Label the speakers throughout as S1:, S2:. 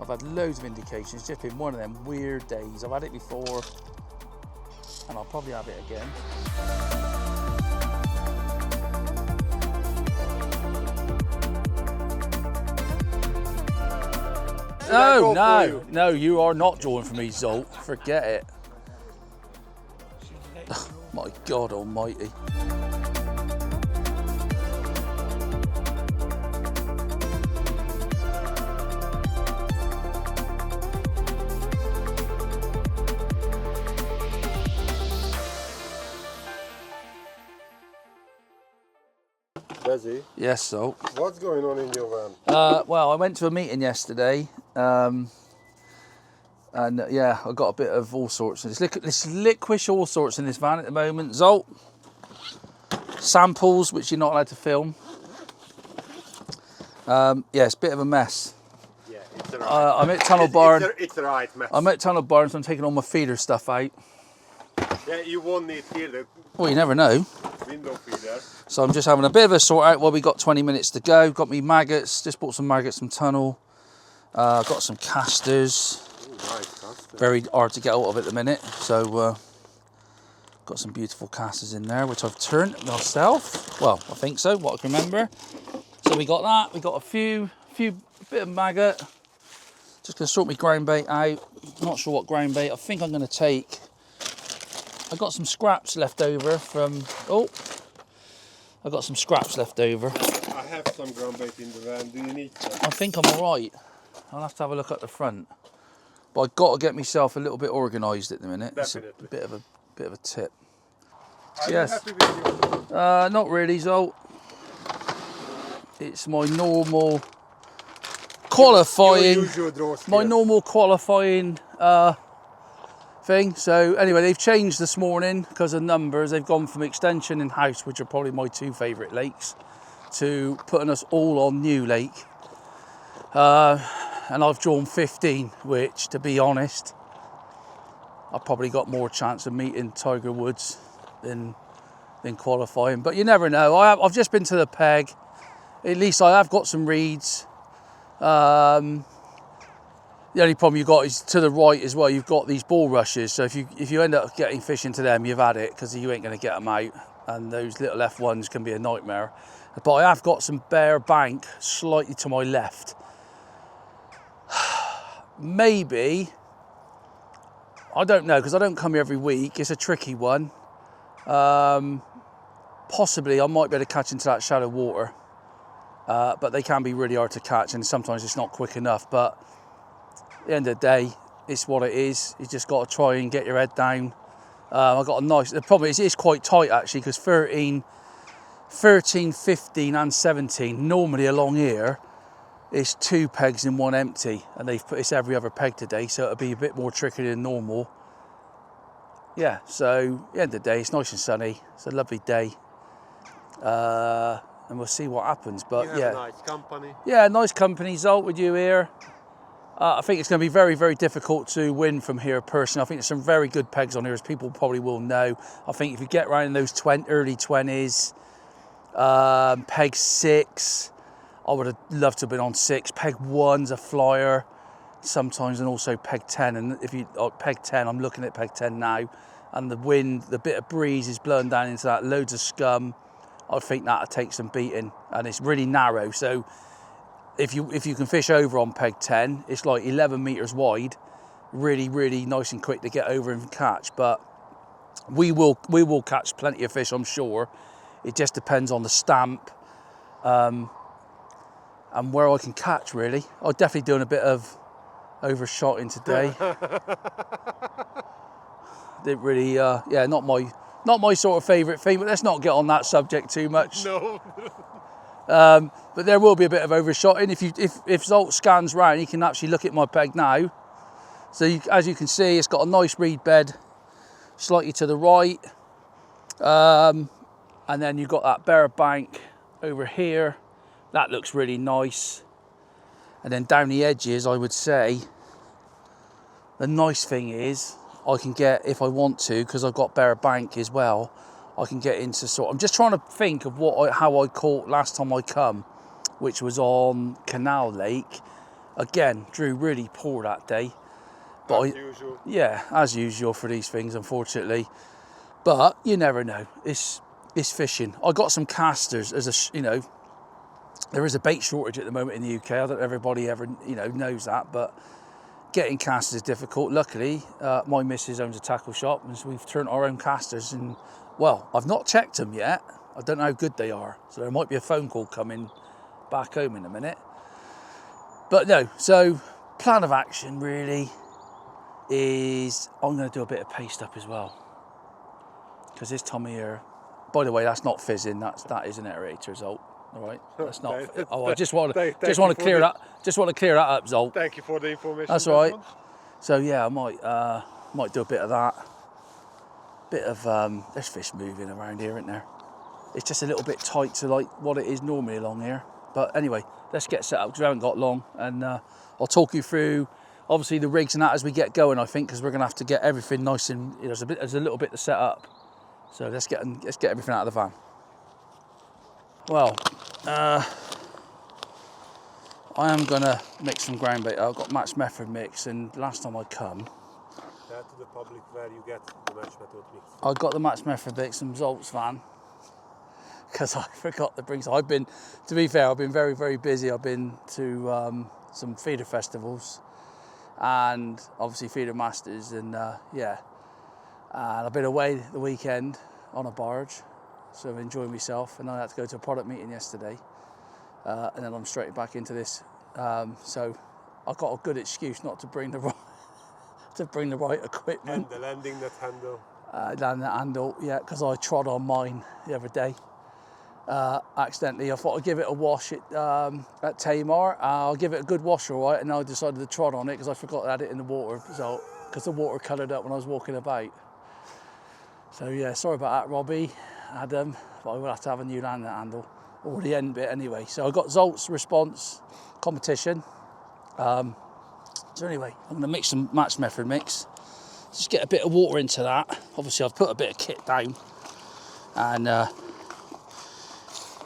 S1: I've had loads of indications. It's just been one of them weird days. I've had it before, and I'll probably have it again. No, you are not drawing for me, Zolt. Forget it. Oh, my God almighty.
S2: Desi?
S1: Yes, Zolt.
S2: What's going on in your van?
S1: Well, I went to a meeting yesterday, and yeah, I got a bit of all sorts. There's licorice all sorts in this van at the moment. Zolt, samples which you're not allowed to film. Yeah, it's a bit of a mess.
S2: Yeah, it's right.
S1: I'm at Tunnel Barn.
S2: It's the right mess.
S1: I'm at Tunnel Barn, so I'm taking all my feeder stuff out.
S2: Yeah, you won't need here the
S1: Well, you never know.
S2: window feeder.
S1: So I'm just having a bit of a sort out while we got 20 minutes to go. Got me maggots, just bought some maggots from Tunnel. Got some casters.
S2: Ooh, nice caster.
S1: Very hard to get out of at the minute. So got some beautiful casters in there, which I've turned myself. Well, I think so, what I can remember. So we got that. We got a few bit of maggot. Just gonna sort my ground bait out. Not sure what ground bait. I think I'm gonna take. I got some scraps left over from. Oh, I got some scraps left over.
S2: I have some ground bait in the van. Do you need some?
S1: I think I'm all right. I'll have to have a look at the front. But I've got to get myself a little bit organised at the minute.
S2: Definitely.
S1: It's a bit of a tip.
S2: Are
S1: Yes.
S2: you happy with your...
S1: Not really, Zolt. It's my normal qualifying.
S2: Your usual draw
S1: My
S2: scale.
S1: normal qualifying thing. So anyway, they've changed this morning because of numbers. They've gone from Extension and House, which are probably my two favourite lakes, to putting us all on New Lake. And I've drawn 15, which, to be honest, I've probably got more chance of meeting Tiger Woods than qualifying. But you never know. I've just been to the peg. At least I have got some reeds. The only problem you've got is to the right as well, you've got these bulrushes. So if you end up getting fish into them, you've had it, because you ain't going to get them out. And those little F1s can be a nightmare. But I have got some bare bank slightly to my left. Maybe, I don't know, because I don't come here every week. It's a tricky one. Possibly I might be able to catch into that shallow water. But they can be really hard to catch, and sometimes it's not quick enough. But at the end of the day, it's what it is. You just got to try and get your head down. I got a nice, the problem is it's quite tight actually, because 13, 15 and 17, normally along here, it's 2 pegs and 1 empty, and they've put it's every other peg today, so it'll be a bit more tricky than normal. Yeah, so at the end of the day, it's nice and sunny. It's a lovely day. And we'll see what happens. But
S2: You have
S1: yeah,
S2: a nice company.
S1: yeah, nice company, Zolt, with you here. I think it's going to be very, very difficult to win from here personally. I think there's some very good pegs on here, as people probably will know. I think if you get around in those early 20s, peg 6, I would have loved to have been on 6. Peg 1's a flyer sometimes, and also peg 10. And if you peg 10, I'm looking at peg 10 now, and the wind, the bit of breeze is blowing down into that, loads of scum. I think that'll take some beating, and it's really narrow. So if you can fish over on peg 10, it's like 11 meters wide, really, really nice and quick to get over and catch. But we will catch plenty of fish, I'm sure. It just depends on the stamp and where I can catch, really. I'm definitely doing a bit of overshotting today. It really, yeah, not my sort of favourite thing, but let's not get on that subject too much.
S2: No.
S1: But there will be a bit of overshotting. If Zolt scans round, he can actually look at my peg now. So as you can see, it's got a nice reed bed, slightly to the right. And then you've got that bare bank over here. That looks really nice. And then down the edges, I would say, the nice thing is, I can get, if I want to, because I've got bare bank as well, I can get into I'm just trying to think of how I caught last time I come, which was on Canal Lake, Again, drew really poor that day. But
S2: As usual.
S1: yeah, as usual for these things, unfortunately. But you never know. It's fishing. I got some casters as a, there is a bait shortage at the moment in the UK. I don't know if everybody ever, knows that, but getting casters is difficult. Luckily, my missus owns a tackle shop, and so we've turned our own casters. And well, I've not checked them yet. I don't know how good they are. So there might be a phone call coming back home in a minute. But no, so plan of action really is I'm going to do a bit of paste up as well, because this time of year, by the way, that's not fizzing, that is an aerator, Zolt. All right, that's not. I just want to clear that up, Zolt.
S2: Thank you for the information.
S1: That's all right. So yeah, I might do a bit of that. Bit of there's fish moving around here, isn't there? It's just a little bit tight to like what it is normally along here. But anyway, let's get set up because we haven't got long, and I'll talk you through obviously the rigs and that as we get going. I think because we're gonna have to get everything nice and there's a little bit to set up. So let's get everything out of the van. Well, I am gonna mix some ground bait. I've got match method mix, and last time I come,
S2: to the public where you get the match method mix.
S1: I got the match method mix from Zolt's van because I forgot to bring some. To be fair, I've been very, very busy. I've been to some feeder festivals and obviously feeder masters, and yeah. And I've been away the weekend on a barge, so I'm enjoying myself. And I had to go to a product meeting yesterday, and then I'm straight back into this. So I've got a good excuse not to bring the right equipment.
S2: And the landing net handle.
S1: Landing net handle, yeah, because I trod on mine the other day. Accidentally, I thought I'd give it a wash at Tamar. I'll give it a good wash, all right, and I decided to trod on it because I forgot to add it in the water, so because the water coloured up when I was walking about. So yeah, sorry about that, Robbie, Adam, but I will have to have a new landing handle, or the end bit anyway. So I got Zolt's response competition. So anyway, I'm going to mix some match method mix. Just get a bit of water into that. Obviously, I've put a bit of kit down, and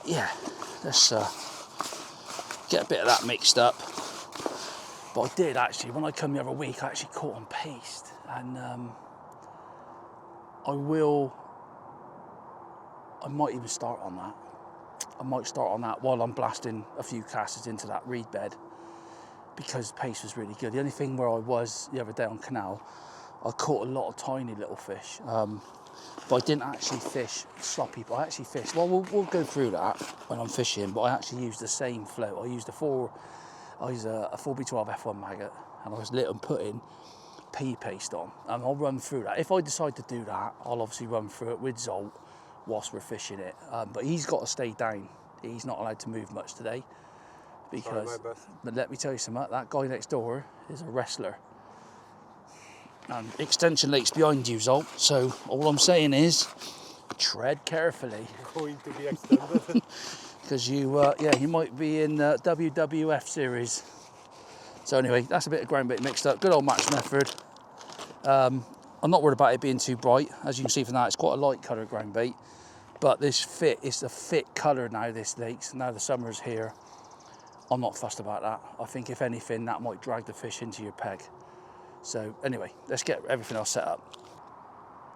S1: yeah, let's get a bit of that mixed up. But I did actually, when I come the other week, I actually caught on paste, and I might even start on that. I might start on that while I'm blasting a few casters into that reed bed, because pace was really good. The only thing where I was the other day on canal, I caught a lot of tiny little fish, but I didn't actually fish sloppy. But I actually fished. Well, we'll go through that when I'm fishing. But I actually used the same float. I used a 4B12 F1 maggot, and I was putting pea paste on, and I'll run through that. If I decide to do that, I'll obviously run through it with Zolt whilst we're fishing it. But he's got to stay down. He's not allowed to move much today. Because, but let me tell you something, that guy next door is a wrestler. And Extension Lake's behind you, Zolt. So all I'm saying is, tread carefully.
S2: Going to be extended.
S1: Because you might be in WWF series. So anyway, that's a bit of ground bait mixed up. Good old match method. I'm not worried about it being too bright. As you can see from that, it's quite a light colour ground bait. But it's a fit colour now, this lake's. Now the summer's here. I'm not fussed about that. I think if anything, that might drag the fish into your peg. So anyway, let's get everything else set up.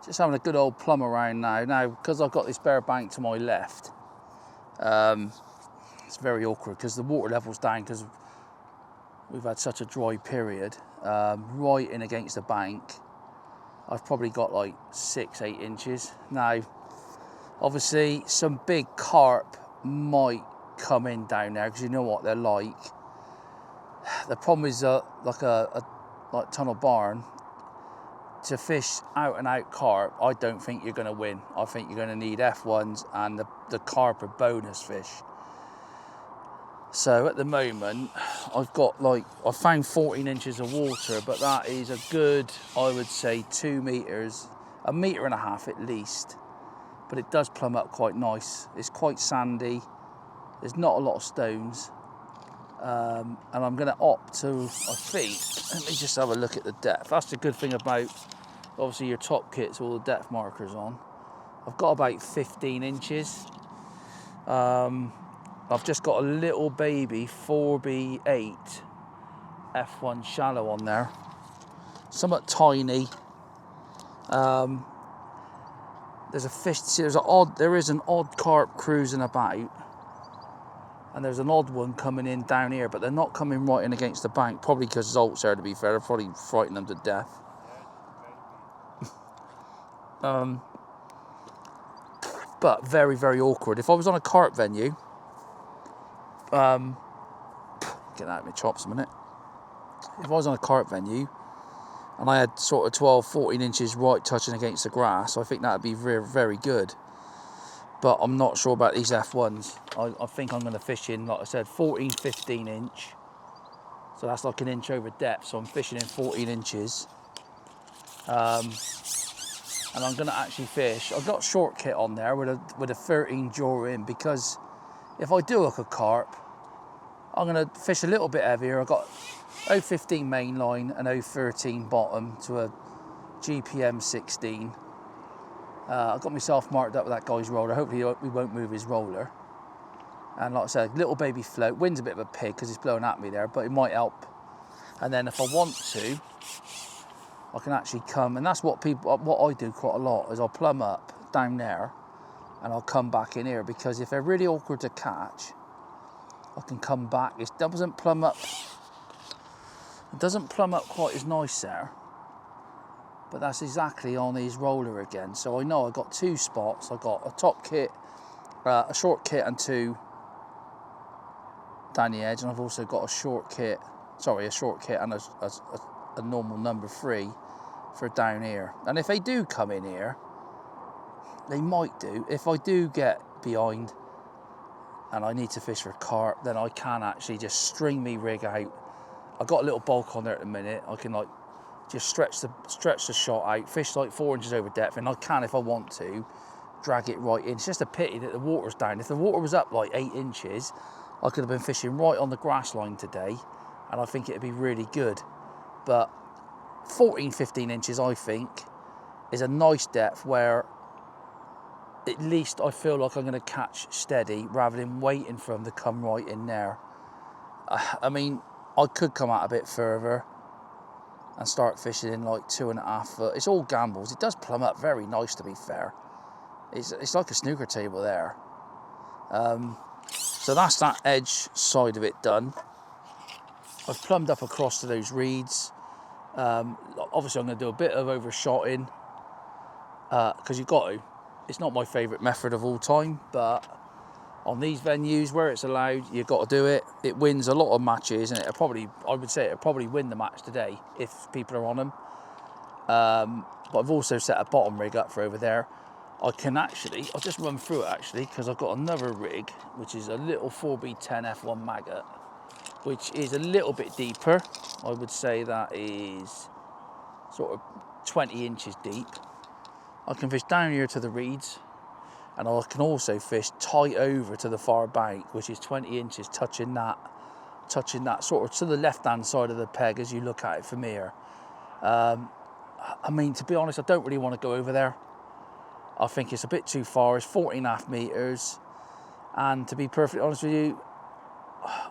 S1: Just having a good old plumb around now. Now, because I've got this bare bank to my left, it's very awkward because the water level's down because we've had such a dry period. Right in against the bank, I've probably got like 6-8 inches. Now, obviously, some big carp might come in down there because you know what they're like. The problem is like Tunnel Barn, to fish out and out carp, I don't think you're going to win. I think you're going to need F1s, and the carp are bonus fish. So at the moment I found 14 inches of water, but that is a good, I would say, 2 meters, 1.5 meters at least. But it does plumb up quite nice. It's quite sandy. There's not a lot of stones, and I'm going to opt to, I think, let me just have a look at the depth. That's the good thing about, obviously, your top kit's all the depth markers on. I've got about 15 inches. I've just got a little baby 4B8 F1 shallow on there, somewhat tiny. There's a fish. There is an odd carp cruising about, and there's an odd one coming in down here, but they're not coming right in against the bank. Probably because Zolt's there. To be fair, they're probably frighten them to death. But very, very awkward. If I was on a carp venue, get that out of my chops a minute. If I was on a carp venue and I had sort of 12, 14 inches right touching against the grass, I think that would be very, very good. But I'm not sure about these F1s. I think I'm going to fish in, like I said, 14, 15 inch. So that's like an inch over depth. So I'm fishing in 14 inches. And I'm going to actually fish. I've got short kit on there with a 13 jaw in, because if I do hook a carp, I'm going to fish a little bit heavier. I've got 0.15 main line and 0.13 bottom to a GPM 16. I've got myself marked up with that guy's roller. Hopefully we won't move his roller. And like I said, little baby float. Wind's a bit of a pig because it's blowing at me there, but it might help. And then if I want to, I can actually come, and that's what I do quite a lot, is I'll plumb up down there and I'll come back in here, because if they're really awkward to catch, I can come back. It doesn't plumb up quite as nice there, but that's exactly on his roller again. So I know I got two spots. I got a top kit, a short kit and two down the edge, and I've also got a short kit and a normal number 3 for down here. And if they do come in here, they might do. If I do get behind and I need to fish for carp, then I can actually just string me rig out. I've got a little bulk on there at the minute. I can like just stretch the shot out, fish like 4 inches over depth, and I can, if I want to, drag it right in. It's just a pity that the water's down. If the water was up like 8 inches, I could have been fishing right on the grass line today, and I think it'd be really good. But 14, 15 inches, I think, is a nice depth where at least I feel like I'm going to catch steady rather than waiting for them to come right in there. I mean, I could come out a bit further and start fishing in like 2.5 foot. It's all gambles. It does plumb up very nice, to be fair. It's like a snooker table there. So that's that edge side of it done. I've plumbed up across to those reeds. Obviously I'm going to do a bit of overshotting, because you've got to. It's not my favourite method of all time, but on these venues where it's allowed, you've got to do it. It wins a lot of matches, and I would say it'll probably win the match today if people are on them. But I've also set a bottom rig up for over there. I'll just run through it actually, because I've got another rig, which is a little 4B10 F1 maggot, which is a little bit deeper. I would say that is sort of 20 inches deep. I can fish down here to the reeds, and I can also fish tight over to the far bank, which is 20 inches, touching that sort of to the left-hand side of the peg as you look at it from here. I mean, to be honest, I don't really want to go over there. I think it's a bit too far. It's 14.5 meters, and to be perfectly honest with you,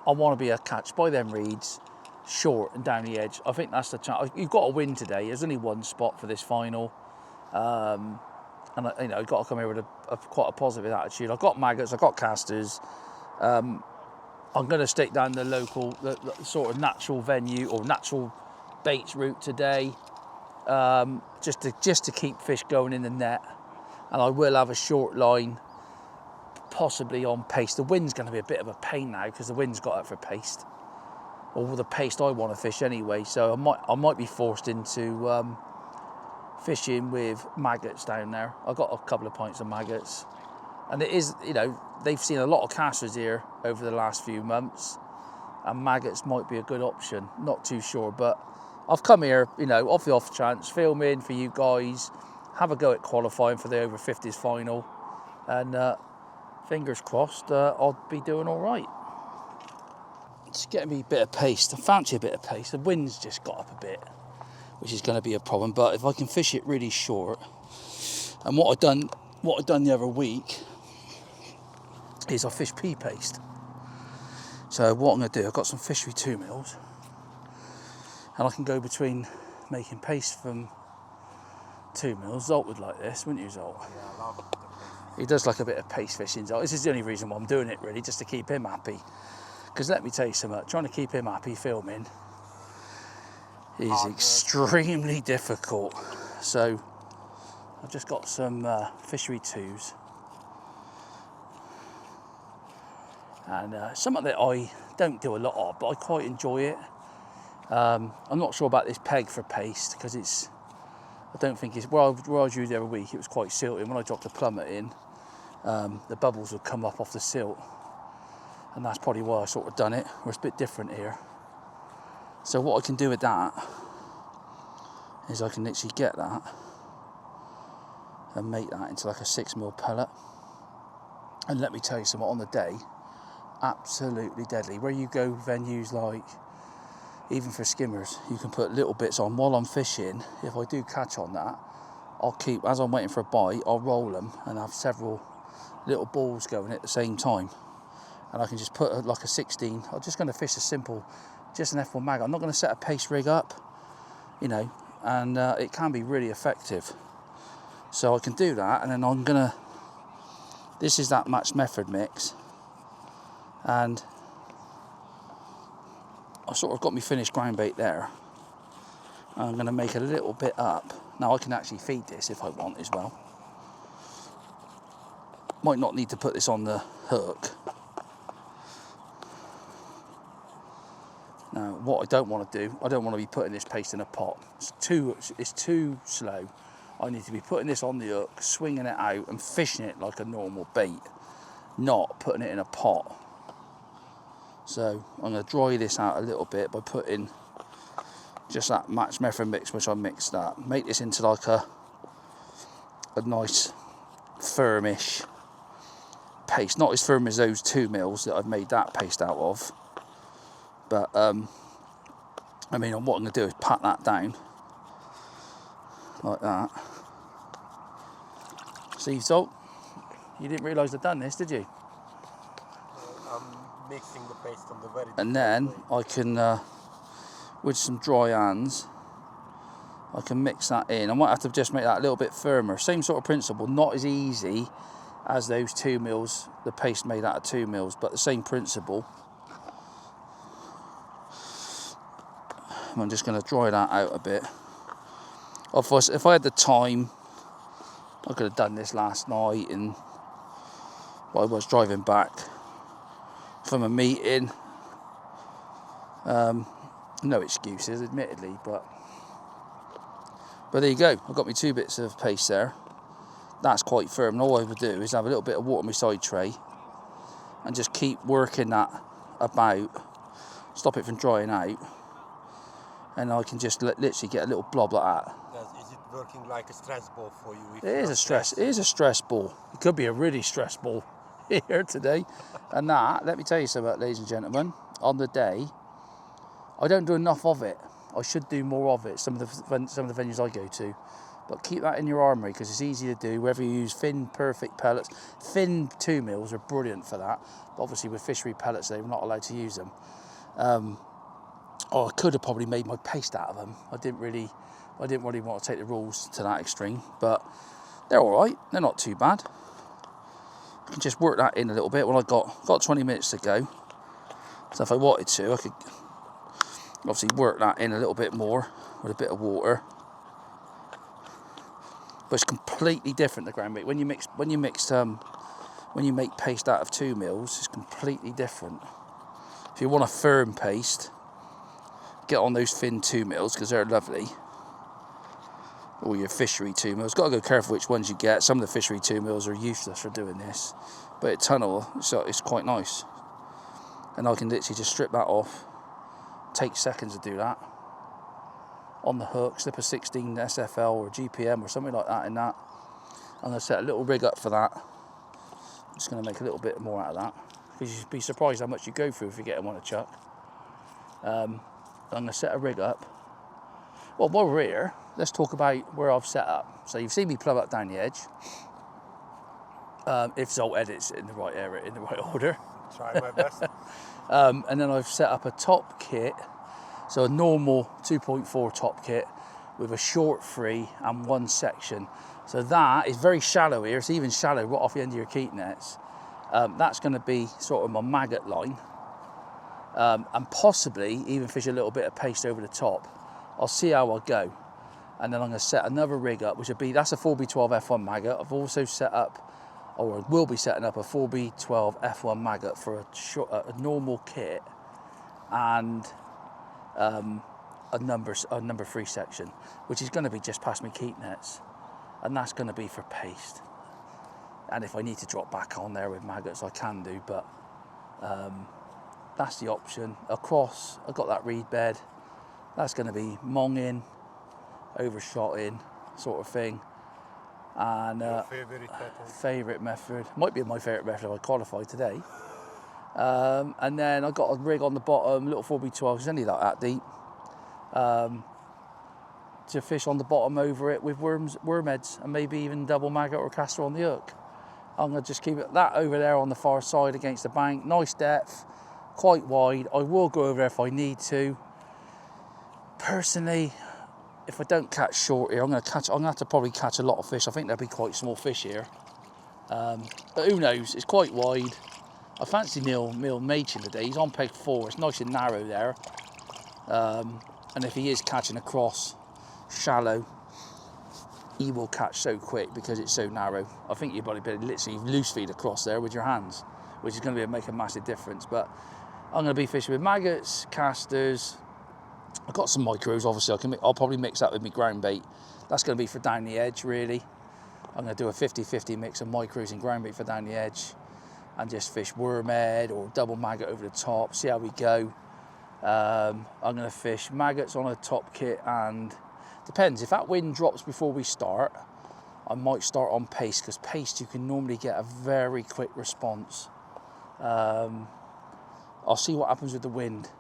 S1: I want to be a catch by them reeds, short and down the edge. I think that's the chance. You've got to win today. There's only one spot for this final, and you've got to come here with quite a positive attitude. I've got maggots, I've got casters. I'm going to stick down the local, the sort of natural venue or natural baits route today, just to keep fish going in the net. And I will have a short line, possibly on paste. The wind's going to be a bit of a pain now because the wind's got up for paste, or the paste I want to fish anyway. So I might be forced into fishing with maggots down there. I've got a couple of pints of maggots, and it is, they've seen a lot of casters here over the last few months, and maggots might be a good option. Not too sure, but I've come here, off the off chance, filming for you guys, have a go at qualifying for the over 50s final, and fingers crossed I'll be doing all right. It's getting me a bit of paste. I fancy a bit of paste. The wind's just got up a bit, which is going to be a problem. But if I can fish it really short, and what I've done the other week is I fished pea paste. So what I'm going to do, I've got some fishery 2 mils. And I can go between making paste from 2 mils. Zolt would like this, wouldn't you, Zolt?
S2: Yeah, I love the paste.
S1: He does like a bit of paste fishing, Zolt. This is the only reason why I'm doing it, really, just to keep him happy. Because let me tell you something, trying to keep him happy filming is extremely difficult. So I've just got some fishery 2s. And something that I don't do a lot of, but I quite enjoy it. I'm not sure about this peg for paste, because I don't think it's, where I was using it every week, it was quite silty. When I dropped a plummet in, the bubbles would come up off the silt. And that's probably why I sort of done it, where it's a bit different here. So what I can do with that is I can literally get that and make that into like a 6 mil pellet. And let me tell you something, on the day, absolutely deadly. Where you go venues like, even for skimmers, you can put little bits on while I'm fishing. If I do catch on that, I'll keep, as I'm waiting for a bite, I'll roll them and have several little balls going at the same time. And I can just put like a 16. I'm just going to fish a simple, just an F1 mag. I'm not going to set a paste rig up, you know, and it can be really effective. So I can do that, and then I'm going to, this is that match method mix, and I sort of got me finished ground bait there. I'm going to make a little bit up. Now I can actually feed this if I want as well. Might not need to put this on the hook. Now, what I don't want to do, I don't want to be putting this paste in a pot. It's too slow. I need to be putting this on the hook, swinging it out and fishing it like a normal bait, not putting it in a pot. So I'm going to dry this out a little bit by putting just that match method mix, which I mixed that. Make this into like a nice firmish paste. Not as firm as those 2 mils that I've made that paste out of. But, I mean, what I'm going to do is pat that down, like that. See, Salt, you didn't realise I'd done this, did you?
S2: I'm mixing the paste on the very
S1: And then I can, with some dry hands, I can mix that in. I might have to just make that a little bit firmer. Same sort of principle, not as easy as those 2 mils, the paste made out of 2 mils, but the same principle. I'm just going to dry that out a bit. Of course, if I had the time, I could have done this last night, and while I was driving back from a meeting. No excuses, admittedly, but there you go. I've got me 2 bits of paste there. That's quite firm, and all I would do is have a little bit of water on my side tray and just keep working that about, stop it from drying out. And I can just literally get a little blob like that.
S2: Is it working like a stress ball for you?
S1: It is a stress. It is a stress ball. It could be a really stress ball here today. And that, let me tell you something, ladies and gentlemen. On the day, I don't do enough of it. I should do more of it. Some of the venues I go to, but keep that in your armoury because it's easy to do. Whether you use thin, perfect pellets, thin 2 mils are brilliant for that. But obviously, with fishery pellets, they're not allowed to use them. I could have probably made my paste out of them. I didn't really want to take the rules to that extreme, but they're all right. They're not too bad. I can just work that in a little bit. Well, I got 20 minutes to go, so if I wanted to, I could obviously work that in a little bit more with a bit of water. But it's completely different, the ground bait. When you make paste out of 2 mils, it's completely different. If you want a firm paste, get on those thin 2 mils because they're lovely, or your fishery 2 mils. Got to go careful which ones you get. Some of the fishery 2 mils are useless for doing this, but at tunnel, so it's quite nice. And I can literally just strip that off. Take seconds to do that. On the hook, slip a 16 SFL or GPM or something like that in that. I'm going to set a little rig up for that. I'm just going to make a little bit more out of that, because you'd be surprised how much you go through if you get them on a chuck. I'm going to set a rig up. Well, while we're here, let's talk about where I've set up. So you've seen me plumb up down the edge. If Zolt edits it in the right area, in the right order.
S2: Try my best.
S1: And then I've set up a top kit. So a normal 2.4 top kit with a short free and one section. So that is very shallow here. It's even shallow right off the end of your keep nets. That's going to be sort of my maggot line. And possibly even fish a little bit of paste over the top. I'll see how I go. And then I'm going to set another rig up, which will be, that's a 4B12 F1 maggot. I've also set up, or will be setting up, a 4B12 F1 maggot for a normal kit and a number 3 section, which is going to be just past my keep nets. And that's going to be for paste. And if I need to drop back on there with maggots, I can do, but that's the option. Across, I've got that reed bed. That's going to be monging, overshotting sort of thing. And favourite method, might be my favourite method if I qualify today. And then I've got a rig on the bottom, little 4B12, it's only like that deep, to fish on the bottom over it with worm heads, and maybe even double maggot or castor on the hook. I'm going to just keep that over there on the far side against the bank. Nice depth, quite wide. I will go over there if I need to. Personally, if I don't catch short here, I'm going to have to probably catch a lot of fish. I think there'll be quite small fish here. But who knows? It's quite wide. I fancy Neil Machin today. He's on peg 4. It's nice and narrow there. And if he is catching across shallow, he will catch so quick because it's so narrow. I think you've got to literally loose feed across there with your hands, which is going to make a massive difference. But I'm going to be fishing with maggots, casters. I've got some micros, obviously. I'll probably mix that with my ground bait. That's going to be for down the edge, really. I'm going to do a 50-50 mix of micros and ground bait for down the edge, and just fish worm head or double maggot over the top, see how we go. I'm going to fish maggots on a top kit, and depends, if that wind drops before we start, I might start on paste, because paste you can normally get a very quick response. I'll see what happens with the wind.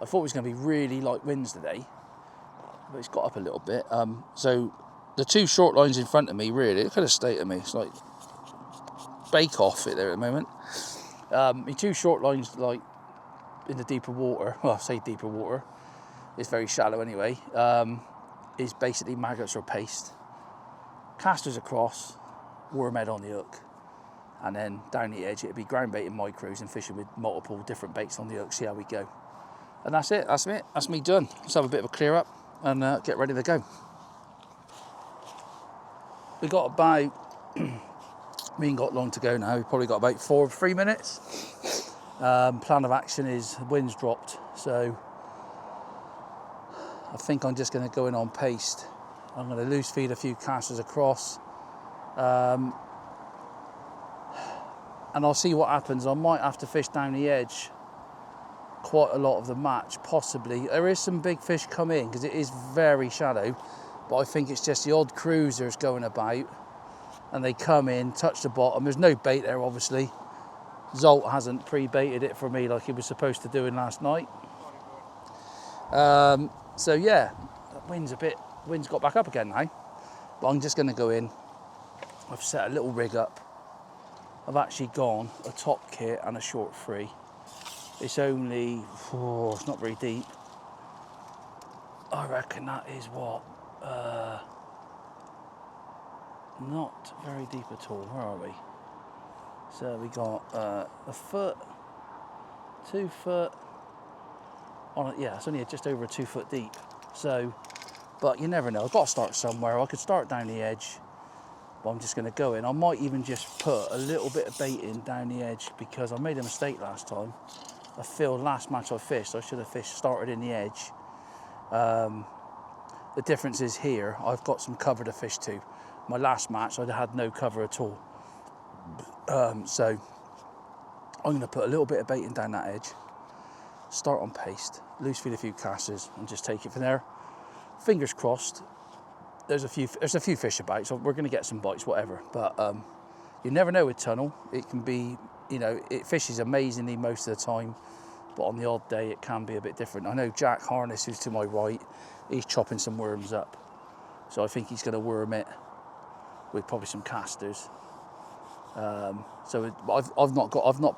S1: I thought it was going to be really light winds today, but it's got up a little bit. So the two short lines in front of me, really, look at the state of me. It's like bake off it there at the moment. My two short lines, like in the deeper water, well, I say deeper water, it's very shallow anyway, is basically maggots or paste. Casters across, worm head on the hook, and then down the edge it'll be ground bait and micros and fishing with multiple different baits on the hook, see how we go. And that's it, that's me done. Let's have a bit of a clear up and get ready to go. We got about, we ain't got long to go now, we've probably got about 3 minutes. Plan of action is the wind's dropped, so I think I'm just going to go in on paste. I'm going to loose feed a few casters across, and I'll see what happens. I might have to fish down the edge quite a lot of the match, possibly. There is some big fish come in because it is very shallow, but I think it's just the odd cruisers going about, and they come in, touch the bottom. There's no bait there, obviously. Zolt hasn't pre-baited it for me like he was supposed to do in last night. So yeah, wind's got back up again now, but I'm just going to go in. I've set a little rig up. I've actually gone a top kit and a short free. It's only, it's not very deep. I reckon that is what, not very deep at all. Where are we? So we got a foot, 2 foot, yeah, it's only just over 2 foot deep. So, but you never know, I've got to start somewhere. I could start down the edge, but I'm just going to go in. I might even just put a little bit of bait in down the edge, because I made a mistake last time. I feel last match I fished, I should have started in the edge. The difference is here, I've got some cover to fish to. My last match, I had no cover at all. So I'm going to put a little bit of bait in down that edge, start on paste, loose feed a few casters, and just take it from there. Fingers crossed. There's a few fish about, so we're going to get some bites, whatever. But you never know with tunnel. It can be, you know, it fishes amazingly most of the time, but on the odd day it can be a bit different. I know Jack Harness, who's to my right, he's chopping some worms up, so I think he's going to worm it with probably some casters. So I've not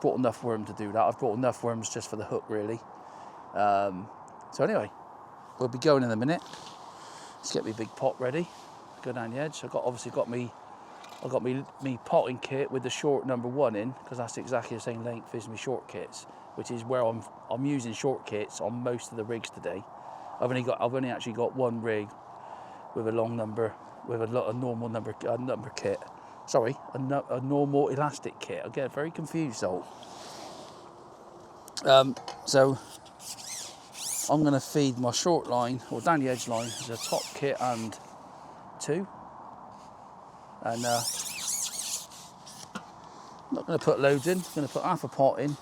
S1: brought enough worm to do that. I've brought enough worms just for the hook, really. So anyway, we'll be going in a minute. Let's get me big pot ready. Go down the edge. I've got me potting kit with the short number 1 in, because that's exactly the same length as my short kits, which is where I'm using short kits on most of the rigs today. I've only actually got one rig with a long number, with a normal number kit. Sorry, a normal elastic kit. I get very confused though. So I'm going to feed my short line, or down the edge line, as a top kit and 2. And I'm not going to put loads in. I'm going to put half a pot in,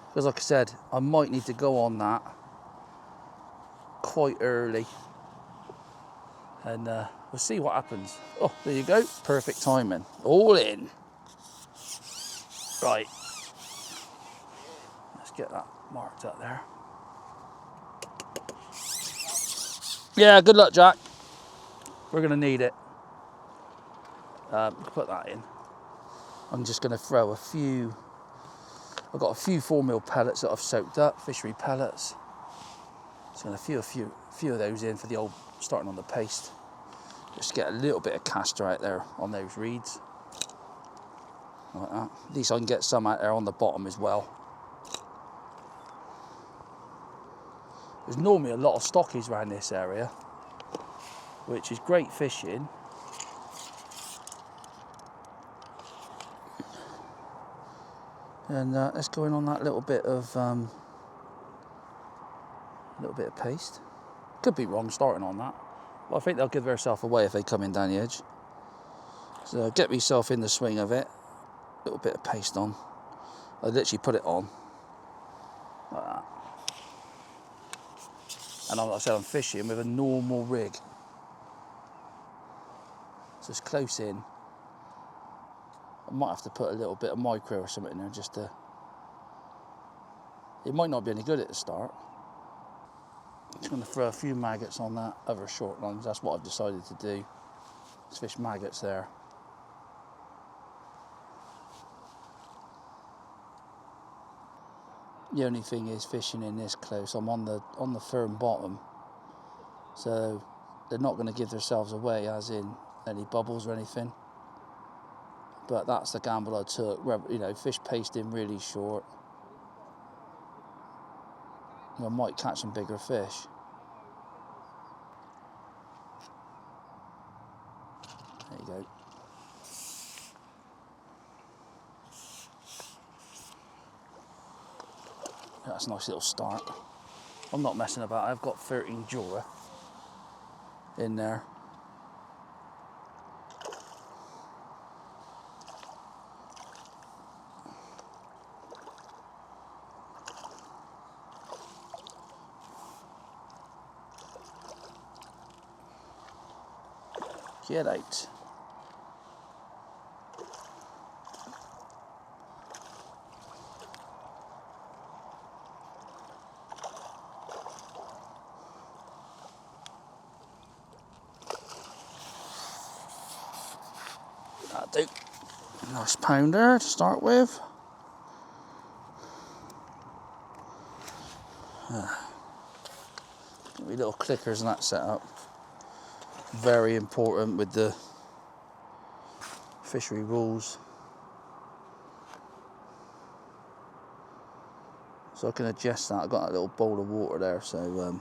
S1: because like I said, I might need to go on that quite early, and we'll see what happens. Oh, there you go, perfect timing, all in. Right, let's get that marked up there. Yeah, good luck, Jack. We're going to need it. Put that in. I'm just going to throw a few. I've got a few 4mm pellets that I've soaked up, fishery pellets. Just going to few of those in for the old starting on the paste. Just get a little bit of castor out there on those reeds, like that. At least I can get some out there on the bottom as well. There's normally a lot of stockies around this area, which is great fishing. And let's go in on that little bit of paste. Could be wrong starting on that, but I think they'll give themselves away if they come in down the edge. So get myself in the swing of it. A little bit of paste on. I literally put it on like that. And like I said, I'm fishing with a normal rig, so it's close in. I might have to put a little bit of micro or something in there just to... It might not be any good at the start. I'm just going to throw a few maggots on that other short lines. That's what I've decided to do. Let's fish maggots there. The only thing is, fishing in this close, I'm on the firm bottom, so they're not going to give themselves away, as in any bubbles or anything. But that's the gamble I took. You know, fish pasting really short. I might catch some bigger fish. There you go. That's a nice little start. I'm not messing about. I've got 13 jaw in there. Get out. That'll do. Nice pounder to start with. Give me little clickers and that set up. Very important with the fishery rules. So I can adjust that. I've got a little bowl of water there, so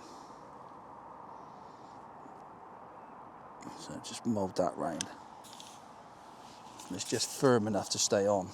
S1: just mould that round. And it's just firm enough to stay on.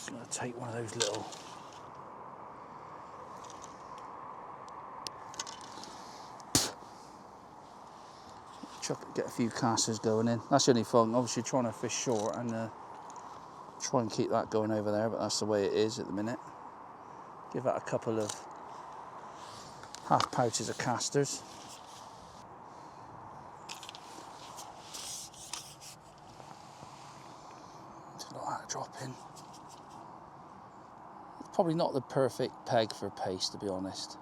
S1: I'm going to take one of those little get a few casters going in. That's the only fun, obviously trying to fish short and try and keep that going over there, but that's the way it is at the minute. Give that a couple of half pouches of casters. dropping. It's probably not the perfect peg for paste, to be honest.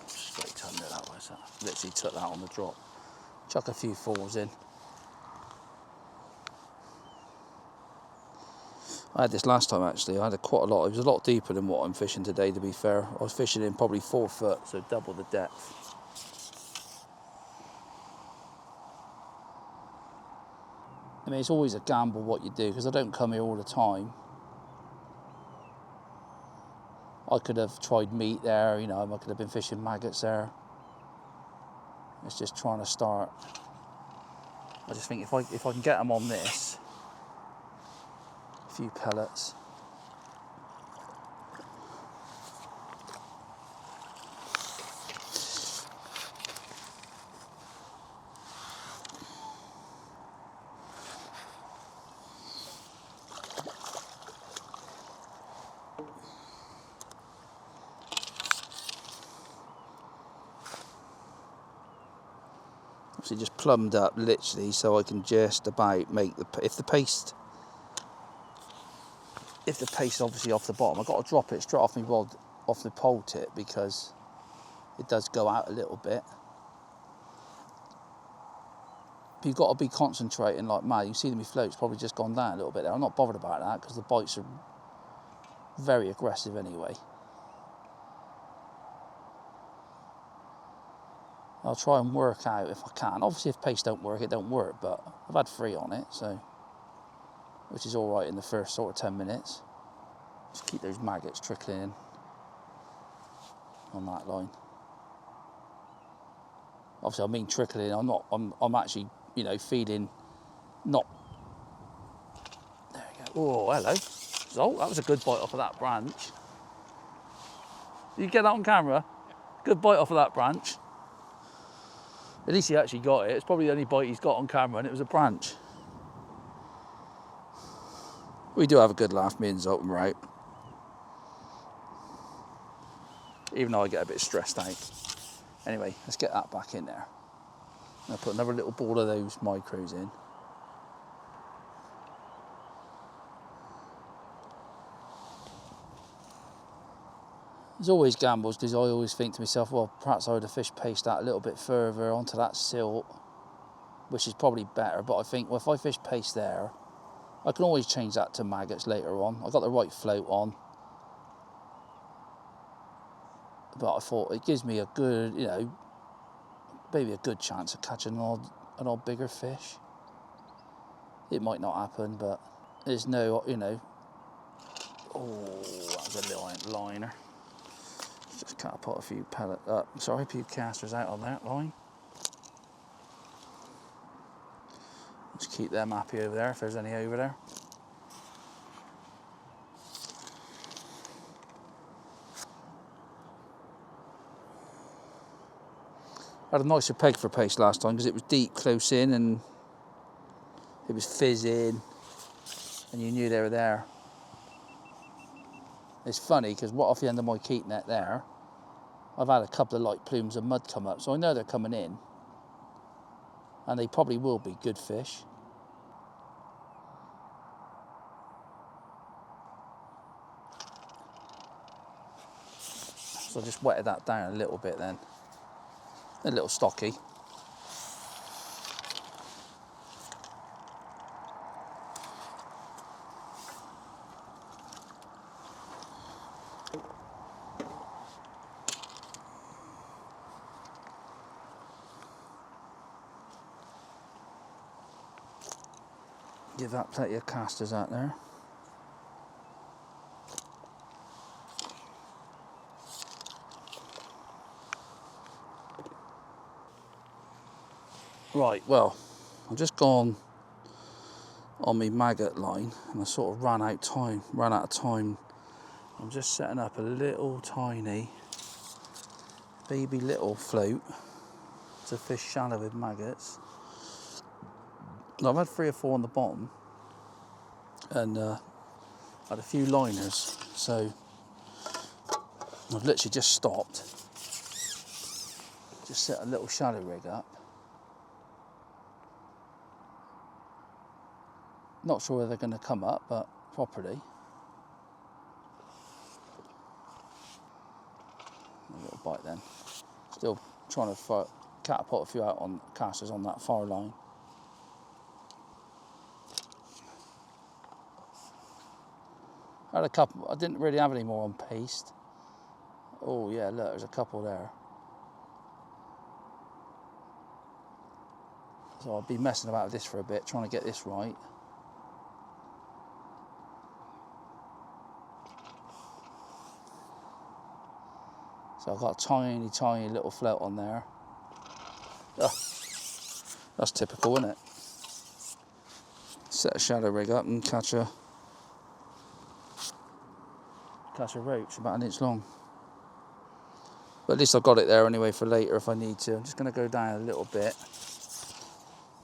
S1: Straight under that was that. Literally took that on the drop. Chuck a few 4s in. I had this last time actually. I had quite a lot. It was a lot deeper than what I'm fishing today, to be fair. I was fishing in probably 4 foot, so double the depth. I mean, it's always a gamble what you do, because I don't come here all the time. I could have tried meat there, you know, I could have been fishing maggots there. It's just trying to start. I just think if I can get them on this, a few pellets. Obviously just plumbed up literally so I can just about make if the paste obviously off the bottom, I've got to drop it straight off my rod, off the pole tip, because it does go out a little bit. But you've got to be concentrating like mad. You see that my float's probably just gone down a little bit there. I'm not bothered about that because the bites are very aggressive anyway. I'll try and work out if I can. Obviously if paste don't work, it don't work, but I've had 3 on it, so, which is all right in the first sort of 10 minutes. Just keep those maggots trickling in on that line. Obviously I mean trickling, I'm actually, you know, feeding, not, there we go. Oh, hello. So that was a good bite off of that branch. You get that on camera? Good bite off of that branch. At least he actually got it. It's probably the only bite he's got on camera, and it was a branch. We do have a good laugh, me and Zolt, and we're out. Even though I get a bit stressed out. Anyway, let's get that back in there. I'll put another little ball of those micros in. There's always gambles, because I always think to myself, well, perhaps I would have fished paste that a little bit further onto that silt, which is probably better. But I think, well, if I fish paste there, I can always change that to maggots later on. I've got the right float on. But I thought it gives me a good, you know, maybe a good chance of catching an odd bigger fish. It might not happen, but there's no, you know. Oh, that was a little liner. Just put a few a few casters out on that line. Just keep them happy over there if there's any over there. I had a nicer peg for paste last time because it was deep, close in, and it was fizzing, and you knew they were there. It's funny because what off the end of my keep net there, I've had a couple of light plumes of mud come up, so I know they're coming in, and they probably will be good fish. So I just wetted that down a little bit then. A little stocky. Give that plenty of casters out there. Right, well, I've just gone on my maggot line and I sort of ran out of time. I'm just setting up a little tiny, baby little float to fish shallow with maggots. I've had 3 or 4 on the bottom and had a few liners, so I've literally just stopped, just set a little shallow rig up. Not sure whether they're going to come up, but properly. A little bite then. Still trying to catapult a few out on casters on that far line. I had a couple. I didn't really have any more on paste. Oh yeah, look, there's a couple there. So I'll be messing about with this for a bit, trying to get this right. So I've got a tiny, tiny little float on there. Oh, that's typical, isn't it? Set a shadow rig up and catch a roach about an inch long. But at least I've got it there anyway for later if I need to. I'm just going to go down a little bit,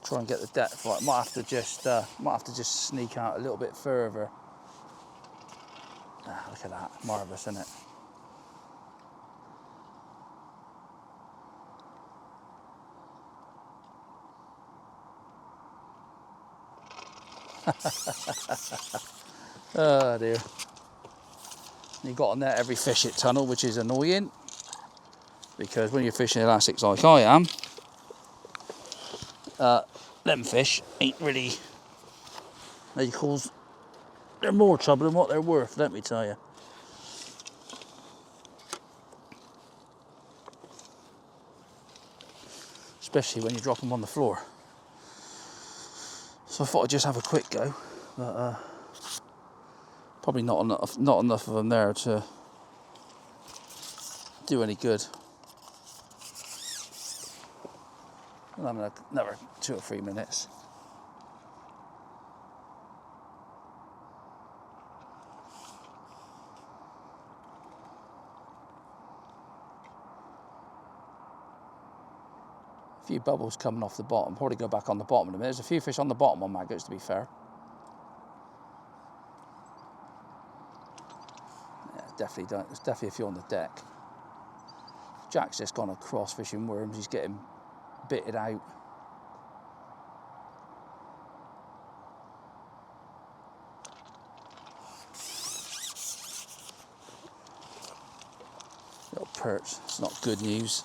S1: try and get the depth right. Might have to just sneak out a little bit further. Ah, look at that, marvellous, isn't it? Oh dear. You've got to net every fish at tunnel, which is annoying, because when you're fishing elastics like I am, them fish ain't really, they're more trouble than what they're worth, let me tell you. Especially when you drop them on the floor. So I thought I'd just have a quick go, but probably not enough of them there to do any good. I'll have another 2 or 3 minutes. A few bubbles coming off the bottom. Probably go back on the bottom in a minute. There's a few fish on the bottom on maggots, to be fair. Yeah, definitely don't. There's definitely a few on the deck. Jack's just gone across fishing worms. He's getting bitted out. Little perch. It's not good news.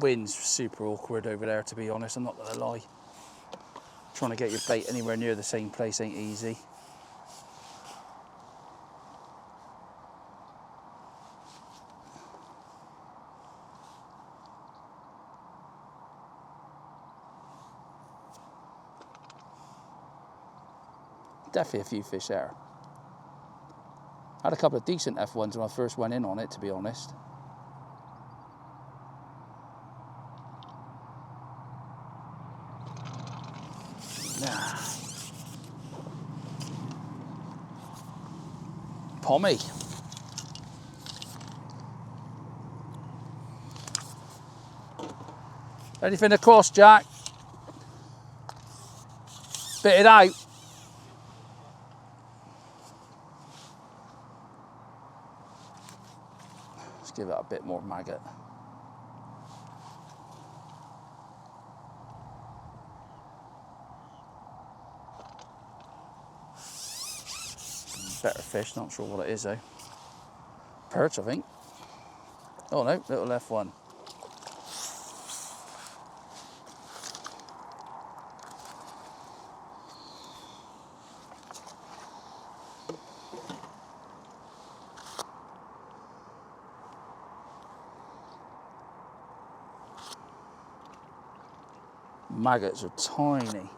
S1: Wind's super awkward over there, to be honest, I'm not going to lie. Trying to get your bait anywhere near the same place ain't easy. Definitely a few fish there. I had a couple of decent F1s when I first went in on it, to be honest. Nah. Pommy. Anything across, Jack? Bit it out. Let's give it a bit more maggot. Better fish, not sure what it is though. Perch, I think. Oh no, little F1. Maggots are tiny.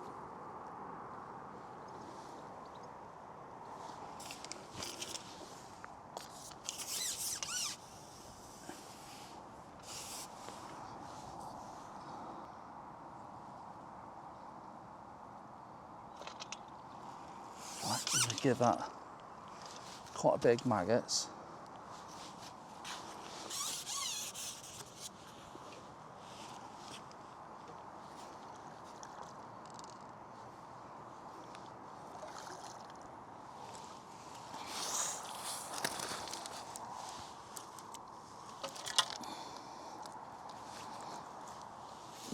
S1: Right, I'm gonna give that quite a big maggots.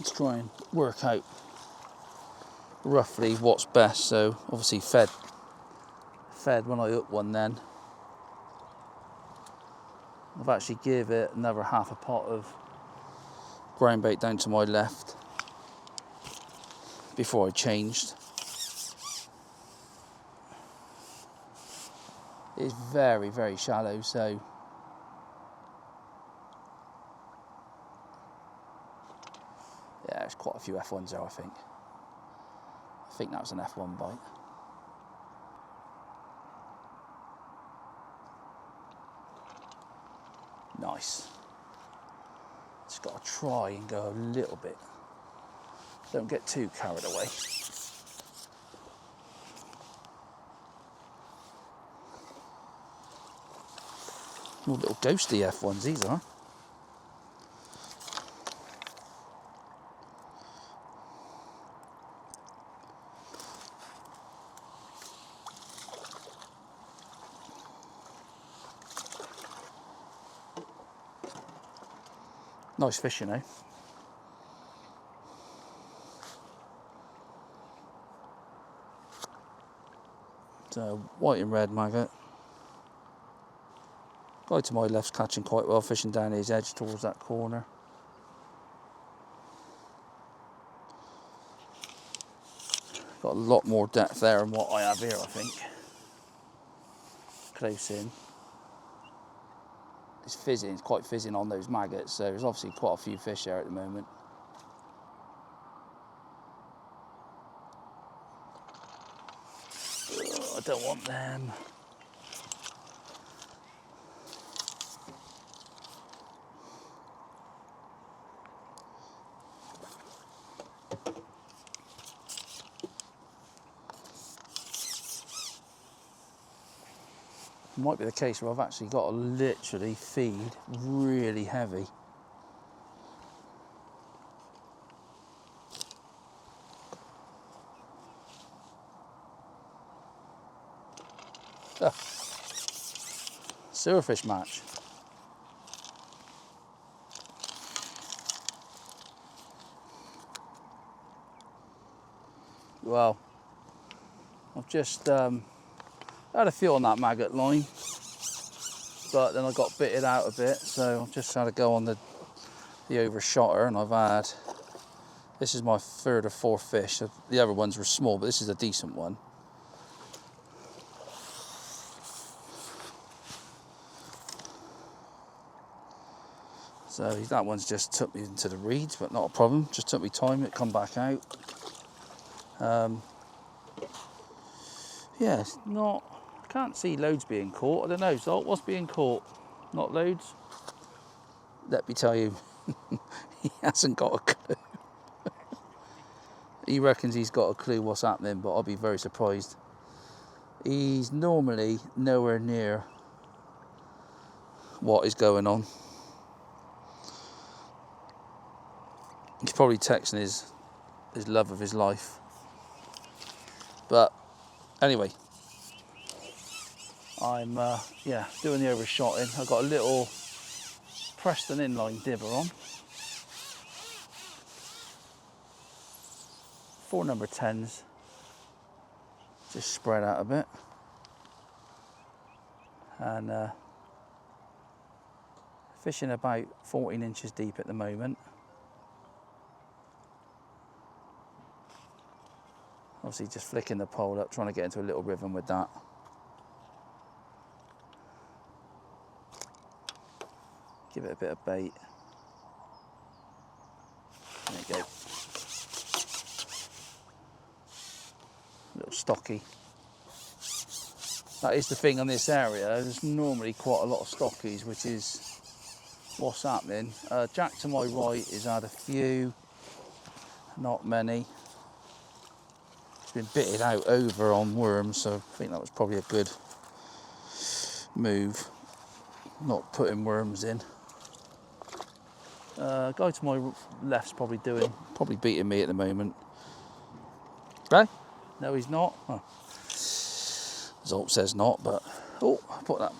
S1: to try and work out roughly what's best. So obviously fed when I hook one, then I've actually give it another half a pot of ground bait down to my left before I changed. It's very, very shallow, so yeah, there's quite a few F1s there, I think. I think that was an F1 bite. Nice. Just got to try and go a little bit. Don't get too carried away. More little ghosty F1s these are. Nice fish, you know. So white and red maggot. Guy to my left's catching quite well, fishing down his edge towards that corner. Got a lot more depth there than what I have here, I think. Close in. It's fizzing, it's quite fizzing on those maggots, so there's obviously quite a few fish there at the moment. I don't want them. It might be the case where I've actually got to literally feed really heavy. Oh. Silverfish match. Well, I've just had a feel on that maggot line, but then I got bitted out a bit, so I've just had to go on the overshotter, and I've had, this is my third or fourth fish. The other ones were small, but this is a decent one. So that one's just took me into the reeds, but not a problem. Just took me time, it come back out. Yeah, it's not, I can't see loads being caught. I don't know, so what's being caught? Not loads? Let me tell you, he hasn't got a clue. He reckons he's got a clue what's happening, but I'll be very surprised. He's normally nowhere near what is going on. He's probably texting his love of his life. But anyway, I'm doing the overshotting. I've got a little Preston inline dibber on. 4 number 10s. Just spread out a bit. And fishing about 14 inches deep at the moment. Obviously just flicking the pole up, trying to get into a little rhythm with that. Give it a bit of bait. There you go. A little stocky. That is the thing on this area. There's normally quite a lot of stockies, which is what's happening. Jack to my right has had a few, not many. Been bitted out over on worms, so I think that was probably a good move, not putting worms in. Guy to my left's probably beating me at the moment. Right? No, he's not. Oh. Result says not, but oh, I put that.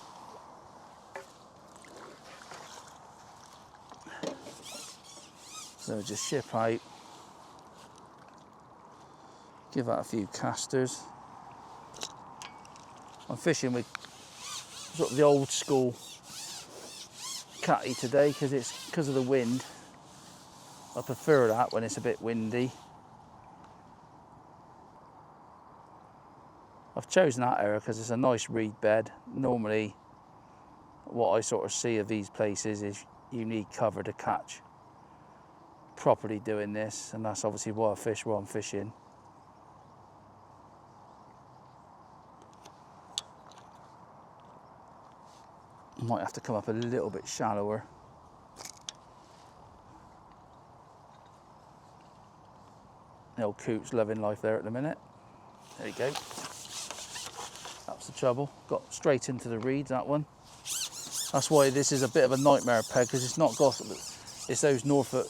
S1: So just ship out. Give that a few casters. I'm fishing with sort of the old school catty today because of the wind. I prefer that when it's a bit windy. I've chosen that area because it's a nice reed bed. Normally what I sort of see of these places is you need cover to catch properly doing this, and that's obviously why I fish where I'm fishing. I might have to come up a little bit shallower. The old coot's loving life there at the minute. There you go. That's the trouble. Got straight into the reeds, that one. That's why this is a bit of a nightmare peg, because it's not got, it's those Norfolk,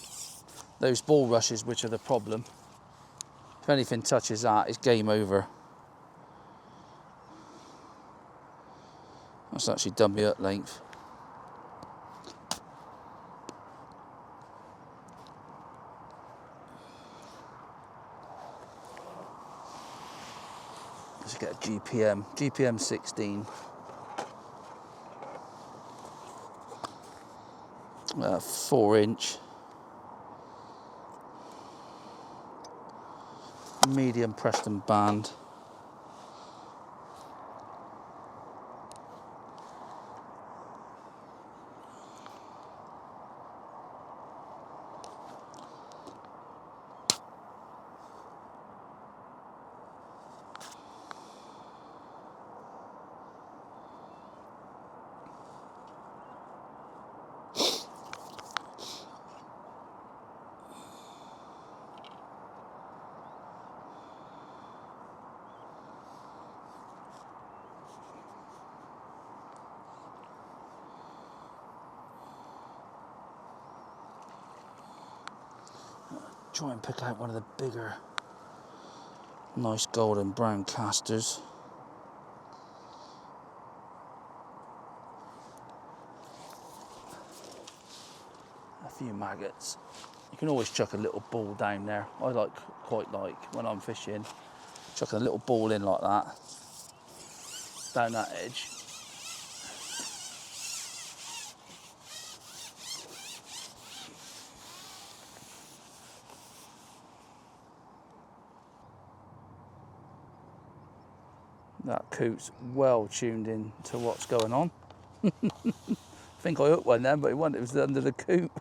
S1: those bulrushes which are the problem. If anything touches that, it's game over. That's actually done me at length. Let's get a GPM 16. 4-inch. Medium Preston band. Try and pick out one of the bigger, nice golden brown casters. A few maggots. You can always chuck a little ball down there. I quite like when I'm fishing, chucking a little ball in like that, down that edge. That coot's well tuned in to what's going on. I think I hooked one then, but it was under the coot.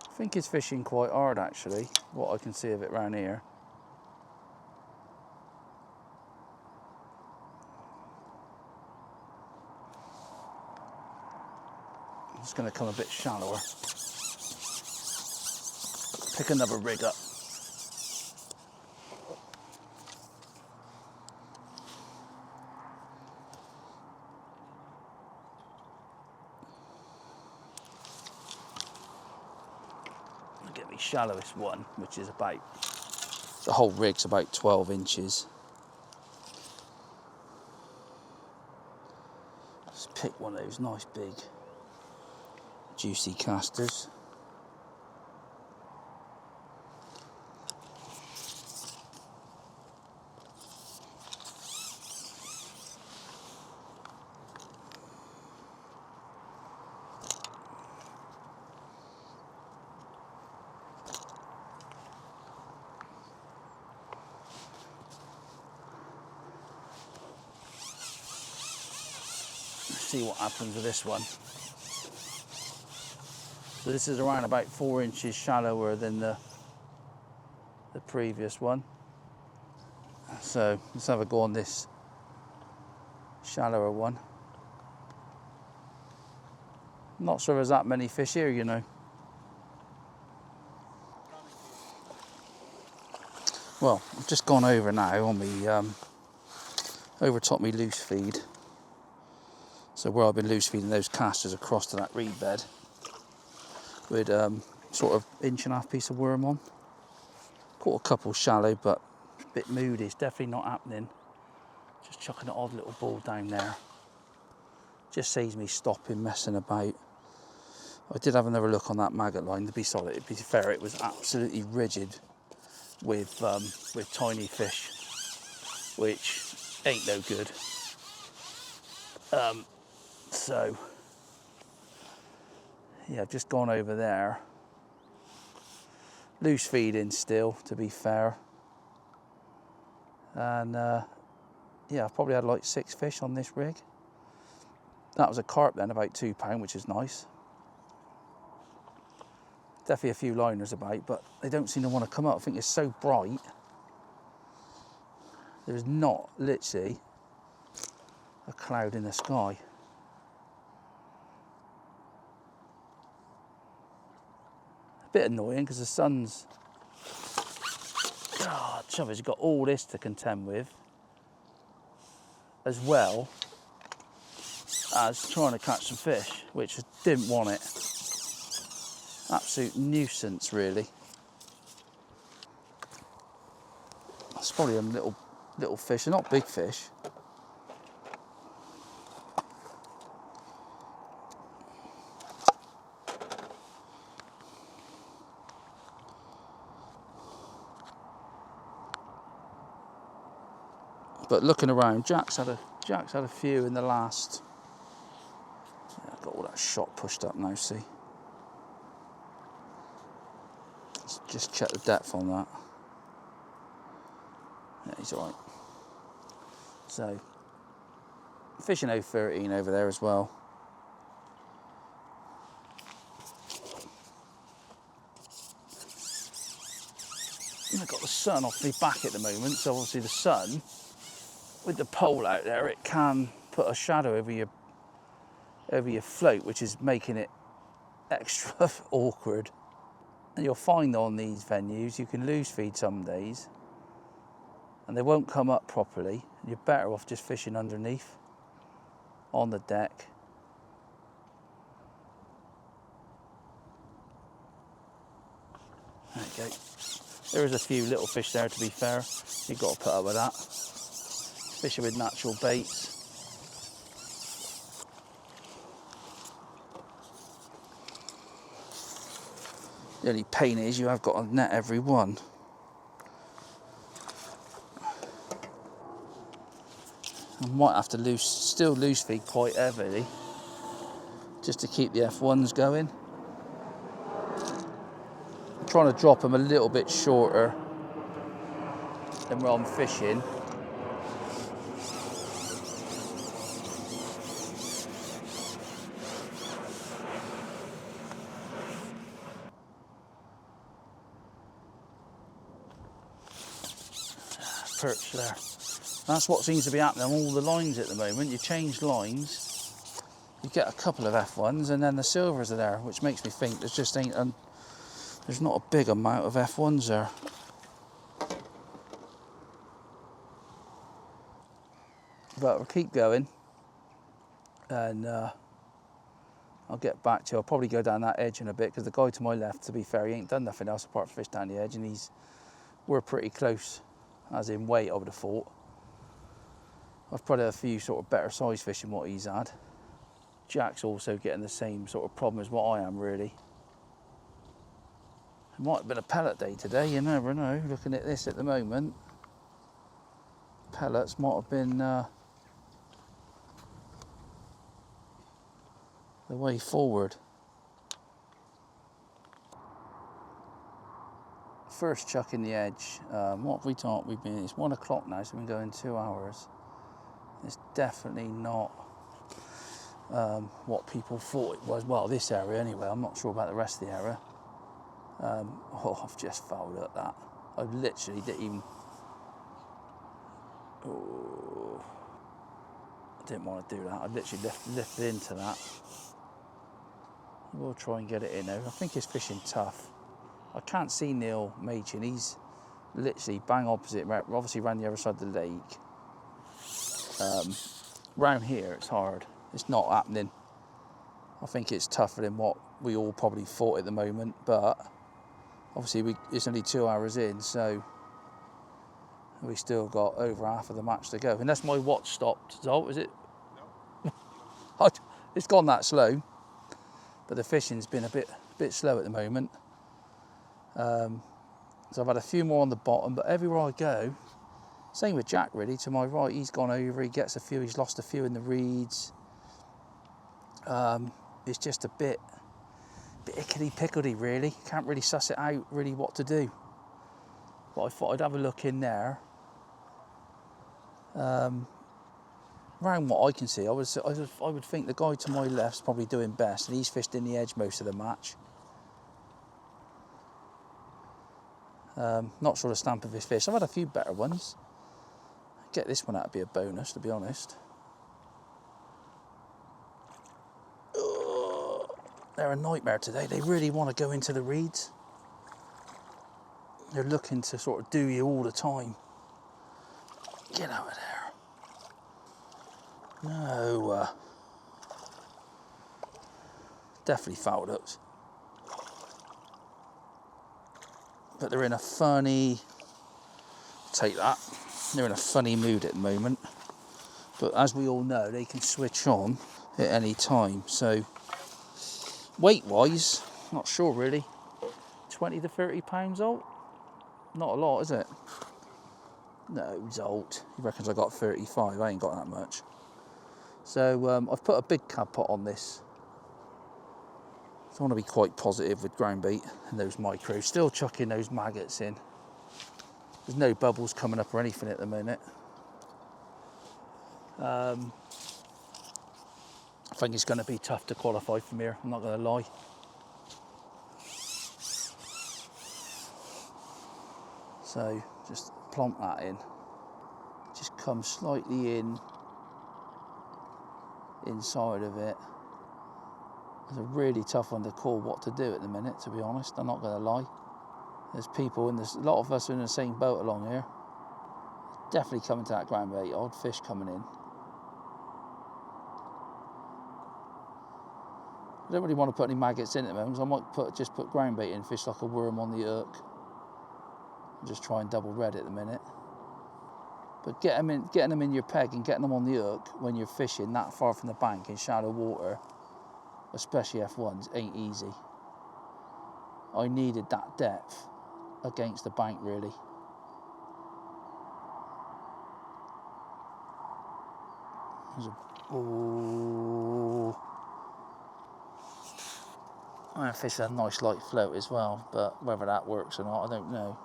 S1: I think it's fishing quite hard actually, what I can see of it around here. I'm just going to come a bit shallower. Pick another rig up. Get me shallowest one, which is about, the whole rig's about 12 inches. Just pick one of those nice big juicy casters. See what happens with this one. So this is around about 4 inches shallower than the previous one. So let's have a go on this shallower one. Not sure there's that many fish here, you know. Well, I've just gone over now on me over top me loose feed. So where I've been loose feeding those casters across to that reed bed with sort of 1.5 piece of worm on. Caught a couple shallow, but a bit moody. It's definitely not happening. Just chucking an odd little ball down there. Just saves me stopping, messing about. I did have another look on that maggot line. To be solid, to be fair, it was absolutely rigid with tiny fish, which ain't no good. So yeah, I've just gone over there. Loose feeding still, to be fair. And yeah, I've probably had like 6 fish on this rig. That was a carp then, about £2, which is nice. Definitely a few liners about, but they don't seem to want to come up. I think it's so bright. There's not literally a cloud in the sky. A bit annoying because the sun's, trouble is you've got all this to contend with, as well as trying to catch some fish, which I didn't want it. Absolute nuisance, really. It's probably a little fish, they're not big fish. But looking around, Jack's had a few in the last. Yeah, I've got all that shot pushed up now. See, let's just check the depth on that. Yeah, he's all right. So, fishing 013 over there as well. And I've got the sun off me back at the moment, so obviously the sun, with the pole out there, it can put a shadow over your float, which is making it extra awkward. And you'll find on these venues you can loose feed some days and they won't come up properly. You're better off just fishing underneath on the deck. There you go. There is a few little fish there, to be fair. You've got to put up with that. Fishing with natural baits. The only pain is you have got to net every one. I might have to still loose feed quite heavily just to keep the F1s going. I'm trying to drop them a little bit shorter than where I'm fishing. Perch there. That's what seems to be happening on all the lines at the moment. You change lines, you get a couple of F1s and then the silvers are there, which makes me think there's just there's not a big amount of F1s there. But we'll keep going and I'll get back to you. I'll probably go down that edge in a bit because the guy to my left, to be fair, he ain't done nothing else apart from fish down the edge, and we're pretty close, as in weight, I would have thought. I've probably had a few sort of better size fish than what he's had. Jack's also getting the same sort of problem as what I am, really. It might have been a pellet day today, you never know. Looking at this at the moment, pellets might have been the way forward. First chuck in the edge. What have we thought we've been? It's 1 o'clock now, so we've been going 2 hours. It's definitely not what people thought it was. Well, this area anyway. I'm not sure about the rest of the area. Oh, I've just fouled at that. I literally didn't even. Oh, I didn't want to do that. I literally lifted into that. We'll try and get it in there. I think it's fishing tough. I can't see Neil Machin. He's literally bang opposite, obviously around the other side of the lake. Round here it's hard. It's not happening. I think it's tougher than what we all probably thought at the moment, but obviously it's only 2 hours in, so we still got over half of the match to go. Unless my watch stopped. So is it? No. It's gone that slow. but the fishing's been a bit slow at the moment. So I've had a few more on the bottom, but everywhere I go, same with Jack really, to my right, he's gone over, he gets a few, he's lost a few in the reeds. It's just a bit hickety-pickledy really, can't really suss it out really what to do. But I thought I'd have a look in there. Around what I can see, I would think the guy to my left's probably doing best, and he's fished in the edge most of the match. Not sure the stamp of his fish. I've had a few better ones. Get this one out to be a bonus, to be honest. They're a nightmare today. They really want to go into the reeds. They're looking to sort of do you all the time. Get out of there. No. Definitely foul hooks. But they're in a funny, take that, they're in a funny mood at the moment. But as we all know, they can switch on at any time. So weight-wise, not sure really, 20 to 30 pounds old. Not a lot, is it? No, Zolt. He reckons I got 35. I ain't got that much. So I've put a big cab pot on this. So I want to be quite positive with ground bait and those micros. Still chucking those maggots in. There's no bubbles coming up or anything at the minute. I think it's going to be tough to qualify from here, I'm not going to lie. So just plonk that in. Just come slightly inside of it. It's a really tough one to call what to do at the minute, to be honest, I'm not going to lie. There's people in this, a lot of us are in the same boat along here. Definitely coming to that ground bait, odd fish coming in. I don't really want to put any maggots in at the moment, so I might just put ground bait in, fish like a worm on the hook. Just try and double red at the minute. But getting them in your peg and getting them on the hook when you're fishing that far from the bank in shallow water, especially F1s, ain't easy. I needed that depth against the bank really. I fish a nice light float as well, but whether that works or not, I don't know.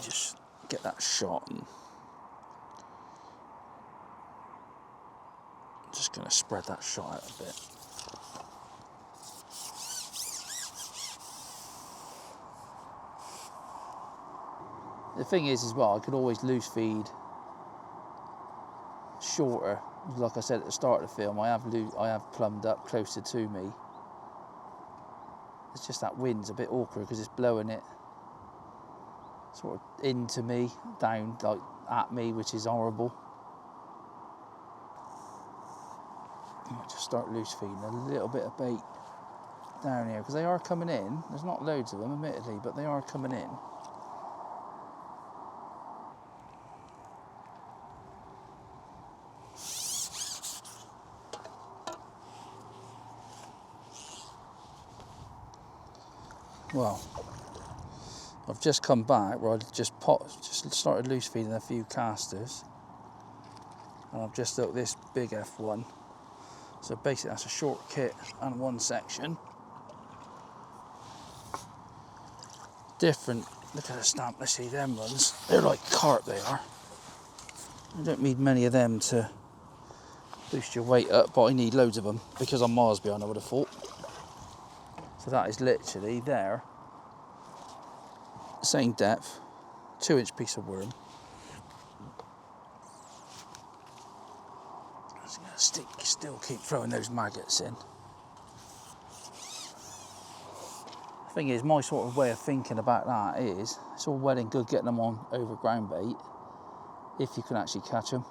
S1: Just get that shot and just going to spread that shot out a bit. The thing is as well, I could always loose feed shorter. Like I said at the start of the film, I have plumbed up closer to me. It's just that wind's a bit awkward because it's blowing it sort of into me, down like at me, which is horrible. I might just start loose feeding a little bit of bait down here because they are coming in. There's not loads of them, admittedly, but they are coming in. Well, I've just come back where I just started loose feeding a few casters, and I've just hooked this big F1. So basically that's a short kit and one section. Different, look at the stamp, let's see them ones. They're like carp, they are. You don't need many of them to boost your weight up, but I need loads of them because I'm miles behind, I would have thought. So that is literally there, same depth, 2-inch piece of worm. Just gonna still keep throwing those maggots in. The thing is, my sort of way of thinking about that is, it's all well and good getting them on over ground bait, if you can actually catch them.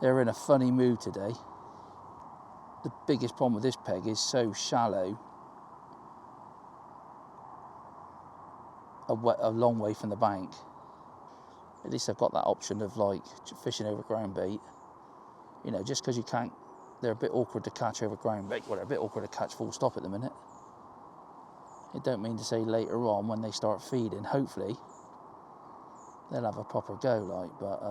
S1: They're in a funny mood today. The biggest problem with this peg is so shallow, a long way from the bank. At least I've got that option of like fishing over ground bait. you know, just because you can't, they're a bit awkward to catch over ground bait. Well, they're a bit awkward to catch full stop at the minute. It don't mean to say later on when they start feeding, hopefully, they'll have a proper go, like, but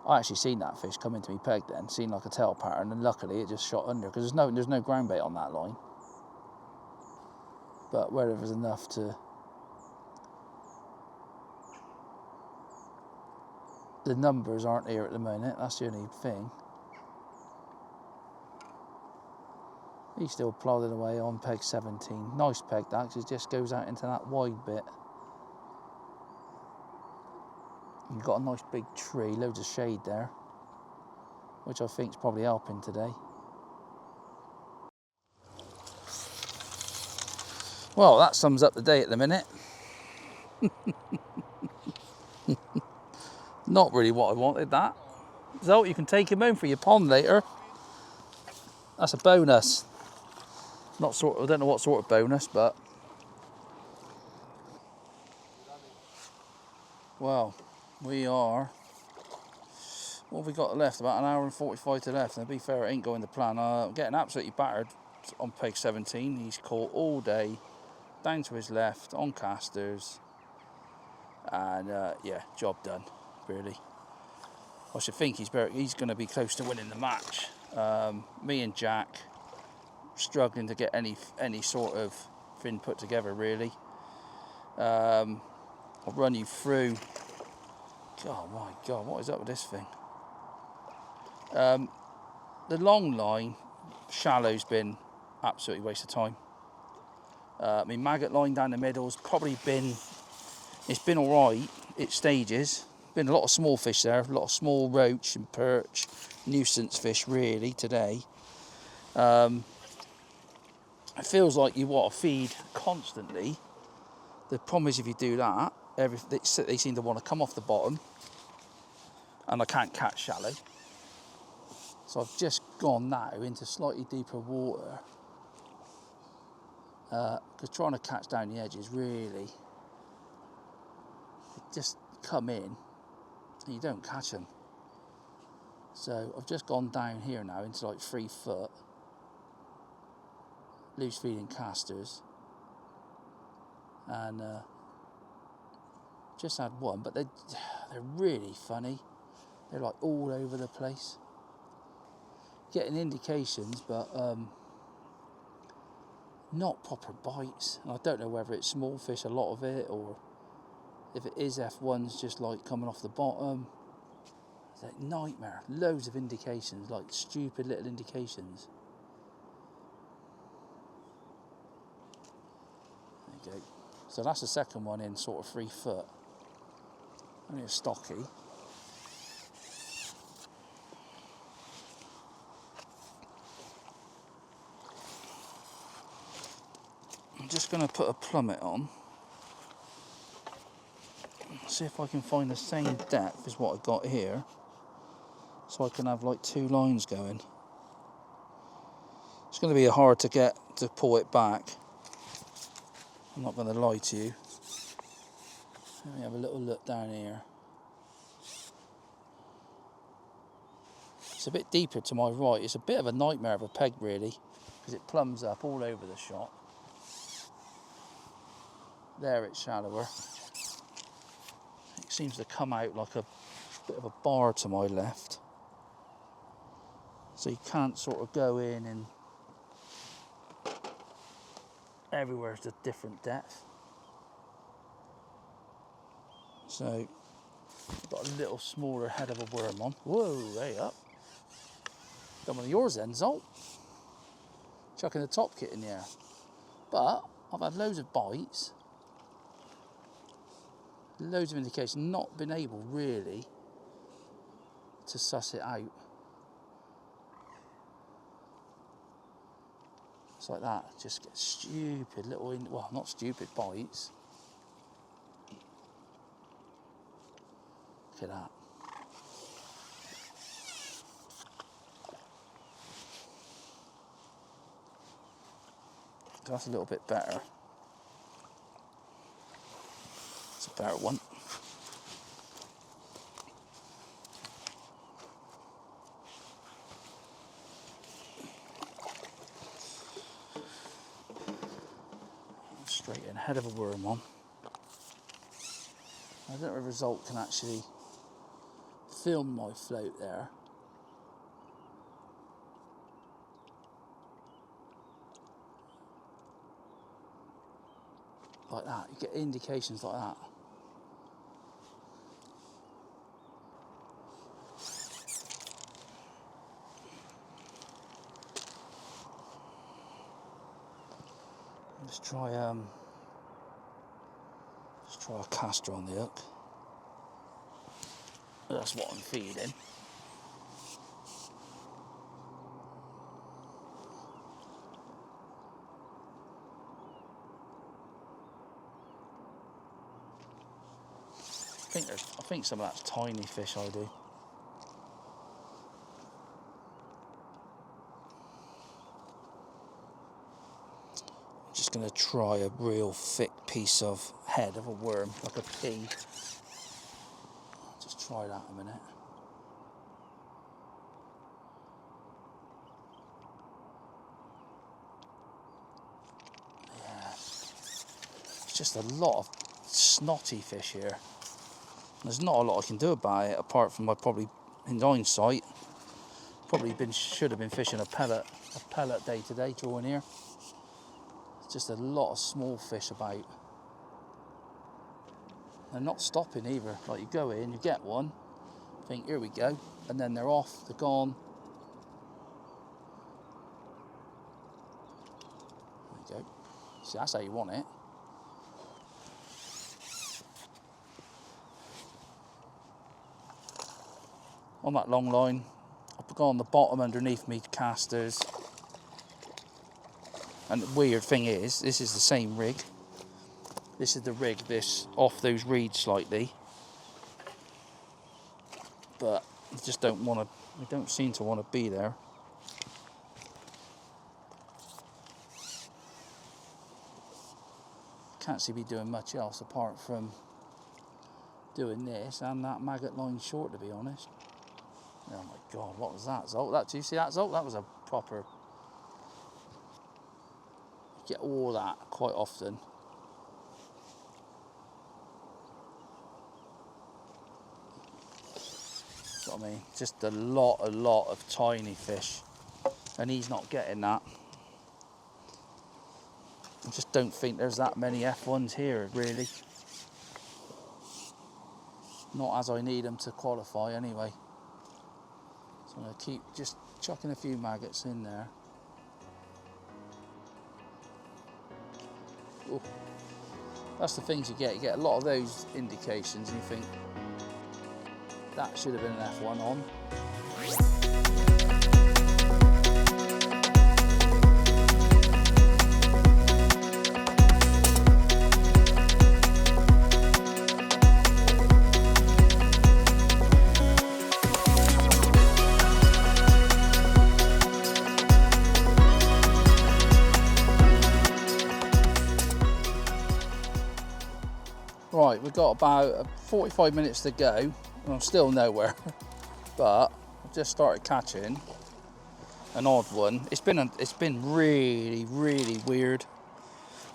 S1: I actually seen that fish come into me peg then, seen like a tail pattern, and luckily it just shot under, because there's no ground bait on that line. But whether it was enough to... The numbers aren't here at the moment, that's the only thing. He's still plodding away on peg 17. Nice peg that, because it just goes out into that wide bit. You've got a nice big tree, loads of shade there, which I think is probably helping today. Well, that sums up the day at the minute. Not really what I wanted, that. So you can take him home for your pond later. That's a bonus. I don't know what sort of bonus, but... Well, we are... What have we got left? About an hour and 45 to left. And to be fair, it ain't going to plan. I'm getting absolutely battered on peg 17. He's caught all day, down to his left, on casters. And yeah, job done, really. I should think he's going to be close to winning the match. Me and Jack struggling to get any sort of thing put together, really. I'll run you through. Oh my God, what is up with this thing? The long line, shallow's been absolutely waste of time. I mean, maggot line down the middle's probably been, it's been all right at stages. Been a lot of small fish there, a lot of small roach and perch, nuisance fish really today. It feels like you want to feed constantly. The problem is if you do that, they seem to want to come off the bottom, and I can't catch shallow. So I've just gone now into slightly deeper water, because trying to catch down the edges really, just come in and you don't catch them. So I've just gone down here now into like 3 foot, loose feeding casters, and just had one, but they're really funny. They're like all over the place. Getting indications, but not proper bites. And I don't know whether it's small fish, a lot of it, or if it is F1s just like coming off the bottom. It's like nightmare. Loads of indications, like stupid little indications. There you go. So that's the second one in sort of 3 foot. Only a stocky. I'm just going to put a plummet on. See if I can find the same depth as what I got here, so I can have like 2 lines going. It's going to be hard to get to pull it back. I'm not going to lie to you. Let me have a little look down here. It's a bit deeper to my right. It's a bit of a nightmare of a peg really, because it plumbs up all over the shot. There it's shallower. It seems to come out like a bit of a bar to my left. So you can't sort of go in and everywhere's a different depth. So I've got a little smaller head of a worm on. Whoa, hey up. Got one of yours then, Zolt. Chucking the top kit in the air. But I've had loads of bites. Loads of indications, not been able really to suss it out. It's like that, just get stupid little, well, not stupid bites. Look at that. So that's a little bit better. It's a better one. frustrating. Head of a worm on. I don't know if the result can actually film my float there. Like that, you get indications like that. Let's try a caster on the hook. That's what I'm feeding. I think some of that's tiny fish I do. I'm just going to try a real thick piece of head of a worm, like a pea. Just try that a minute. Yeah. It's just a lot of snotty fish here. There's not a lot I can do about it, apart from I probably, in hindsight, should have been fishing a pellet day to day drawing here. It's just a lot of small fish about. They're not stopping either. Like, you go in, you get one, think here we go, and then they're off, they're gone. There you go. See, that's how you want it. On that long line, I've gone on the bottom underneath me casters. And the weird thing is, this is the same rig. This is the rig, this off those reeds slightly. But I just don't want to, we don't seem to want to be there. Can't see me doing much else apart from doing this and that maggot line short, to be honest. Oh my God, what was that, Zolt? Do you see that, Zolt? That was a proper... You get all that quite often. That's what I mean. Just a lot of tiny fish. And he's not getting that. I just don't think there's that many F1s here, really. Not as I need them to qualify, anyway. So I'm going to keep just chucking a few maggots in there. Ooh. That's the things you get a lot of those indications and you think that should have been an F1 on. Right, we've got about 45 minutes to go, and I'm still nowhere. But I've just started catching an odd one. It's been really weird.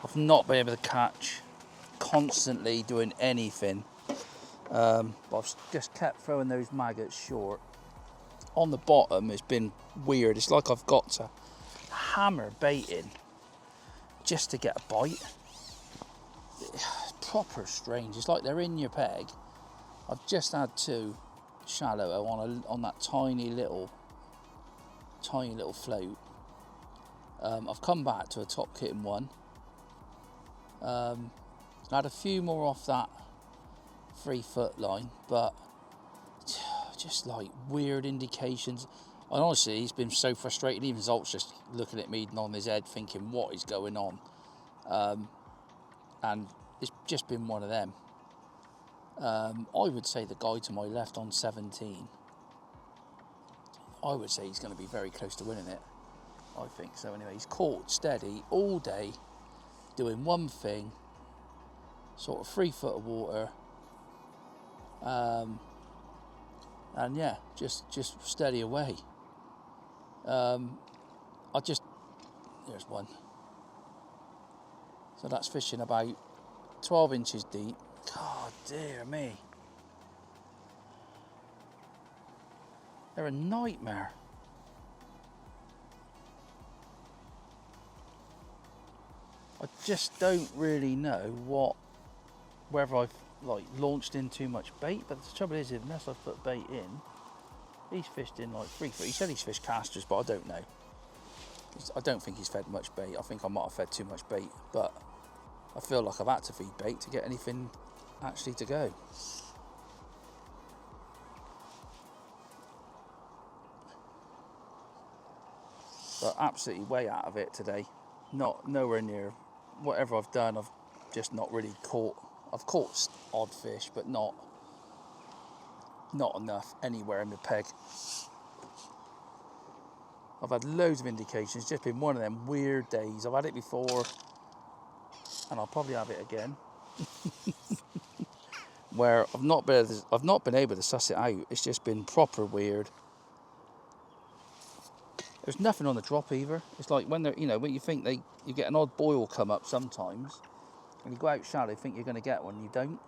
S1: I've not been able to catch constantly doing anything. But I've just kept throwing those maggots short. On the bottom, it's been weird. It's like I've got to hammer bait in just to get a bite. Proper strange. It's like they're in your peg. I've just had two shallow on that tiny little float. I've come back to a top kitten one. I had a few more off that 3 foot line, but just like weird indications. And honestly, he's been so frustrated. Even Zolt's just looking at me nodding his head, thinking, "What is going on?" And it's just been one of them. I would say the guy to my left on 17, I would say he's going to be very close to winning it. I think so anyway. He's caught steady all day, doing one thing, sort of 3 foot of water. And yeah, just steady away. There's one. So that's fishing about 12 inches deep. God dear me. They're a nightmare. I just don't really know whether I've like launched in too much bait, but the trouble is, unless I've put bait in, he's fished in like 3 foot. He said he's fished casters, but I don't know. I don't think he's fed much bait. I think I might have fed too much bait, but I feel like I've had to feed bait to get anything actually to go. But absolutely way out of it today. Nowhere near. Whatever I've done, I've just not really caught. I've caught odd fish, but not enough anywhere in the peg. I've had loads of indications. It's just been one of them weird days. I've had it before, and I'll probably have it again. Where I've not been able to suss it out. It's just been proper weird. There's nothing on the drop either. It's like when when you think you get an odd boil come up sometimes, and you go out shallow, think you're going to get one, you don't.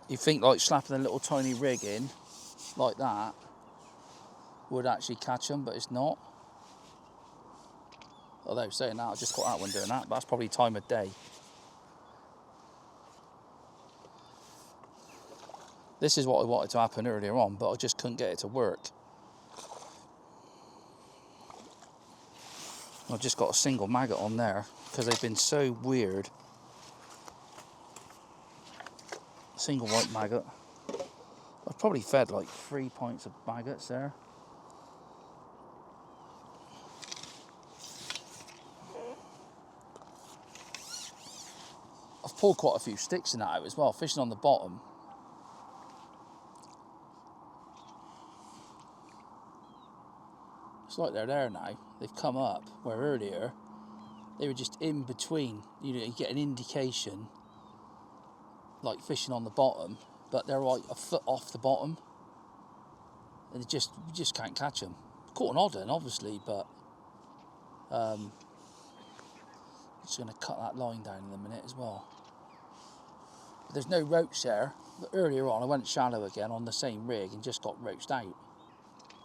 S1: You think like slapping a little tiny rig in, like that, would actually catch them, but it's not. Although saying that, I just caught that one doing that, but that's probably time of day. This is what I wanted to happen earlier on, but I just couldn't get it to work. I've just got a single maggot on there because they've been so weird. Single white maggot. I've probably fed like 3 pints of maggots there. I've pulled quite a few sticks in that out as well, fishing on the bottom. It's like they're there now. They've come up, where earlier they were just in between. You get an indication, like fishing on the bottom, but they're like a foot off the bottom, and you just can't catch them. Caught an odd one, obviously, but just going to cut that line down in a minute as well. But there's no roach there. But earlier on, I went shallow again on the same rig and just got roached out.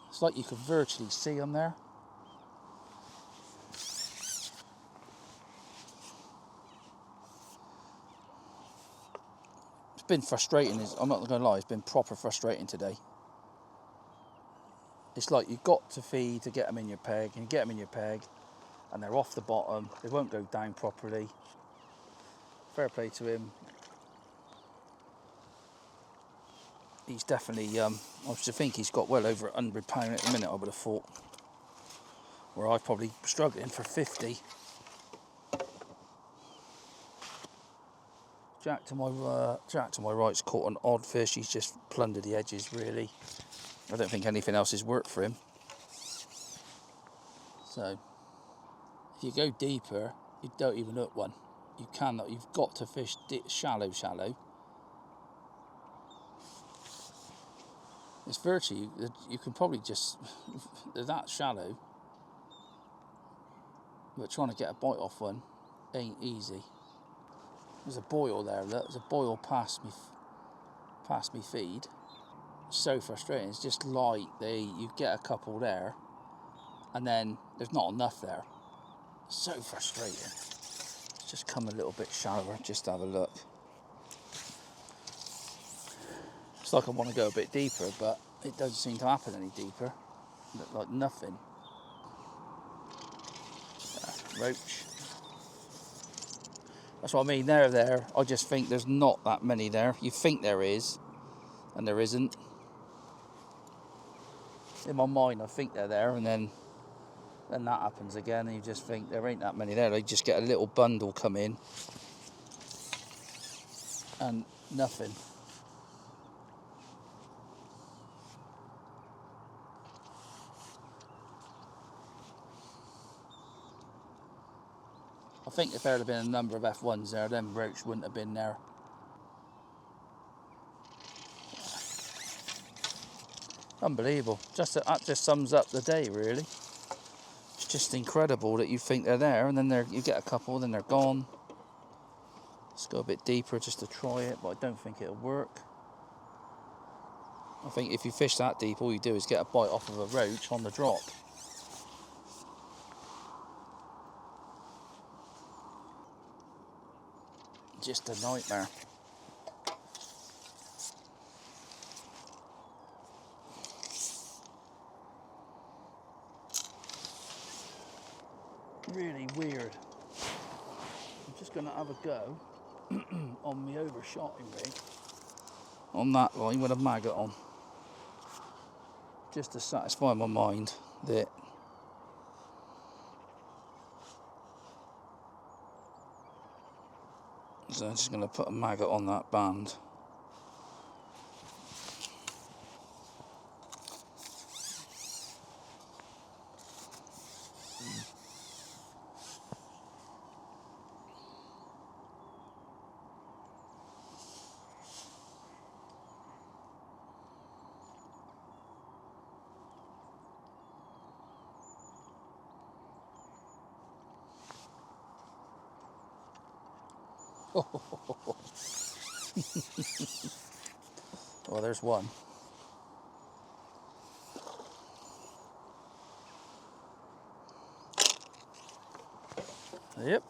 S1: It's like you could virtually see them there. It's been frustrating. I'm not going to lie, it's been proper frustrating today. It's like you've got to feed to get them in your peg, and you get them in your peg, and they're off the bottom. They won't go down properly. Fair play to him. He's definitely, I should think he's got well over £100 at the minute, I would have thought. Where I've probably struggling for 50. Jack to my right's caught an odd fish. He's just plundered the edges, really. I don't think anything else has worked for him. So, if you go deeper, you don't even hook one. You cannot. You've got to fish shallow. It's virtually, you can probably just, they're that shallow, but trying to get a bite off one ain't easy. There's a boil there, look, there's a boil past me feed. So frustrating. It's just like you get a couple there, and then there's not enough there. So frustrating. Let's just come a little bit shallower, just to have a look. It's like I want to go a bit deeper, but it doesn't seem to happen any deeper. Like nothing. Roach. That's what I mean, there. I just think there's not that many there. You think there is, and there isn't. In my mind, I think they're there, and then that happens again, and you just think there ain't that many there. They just get a little bundle come in, and nothing. I think if there had been a number of F1s there, then roach wouldn't have been there. Unbelievable. That just sums up the day, really. It's just incredible that you think they're there, and then you get a couple, then they're gone. Let's go a bit deeper just to try it, but I don't think it'll work. I think if you fish that deep, all you do is get a bite off of a roach on the drop. Just a nightmare. Really weird. I'm just going to have a go on my overshotting rig on that line with a maggot on, just to satisfy my mind that so I'm just going to put a maggot on that band. Well, there's one. Yep.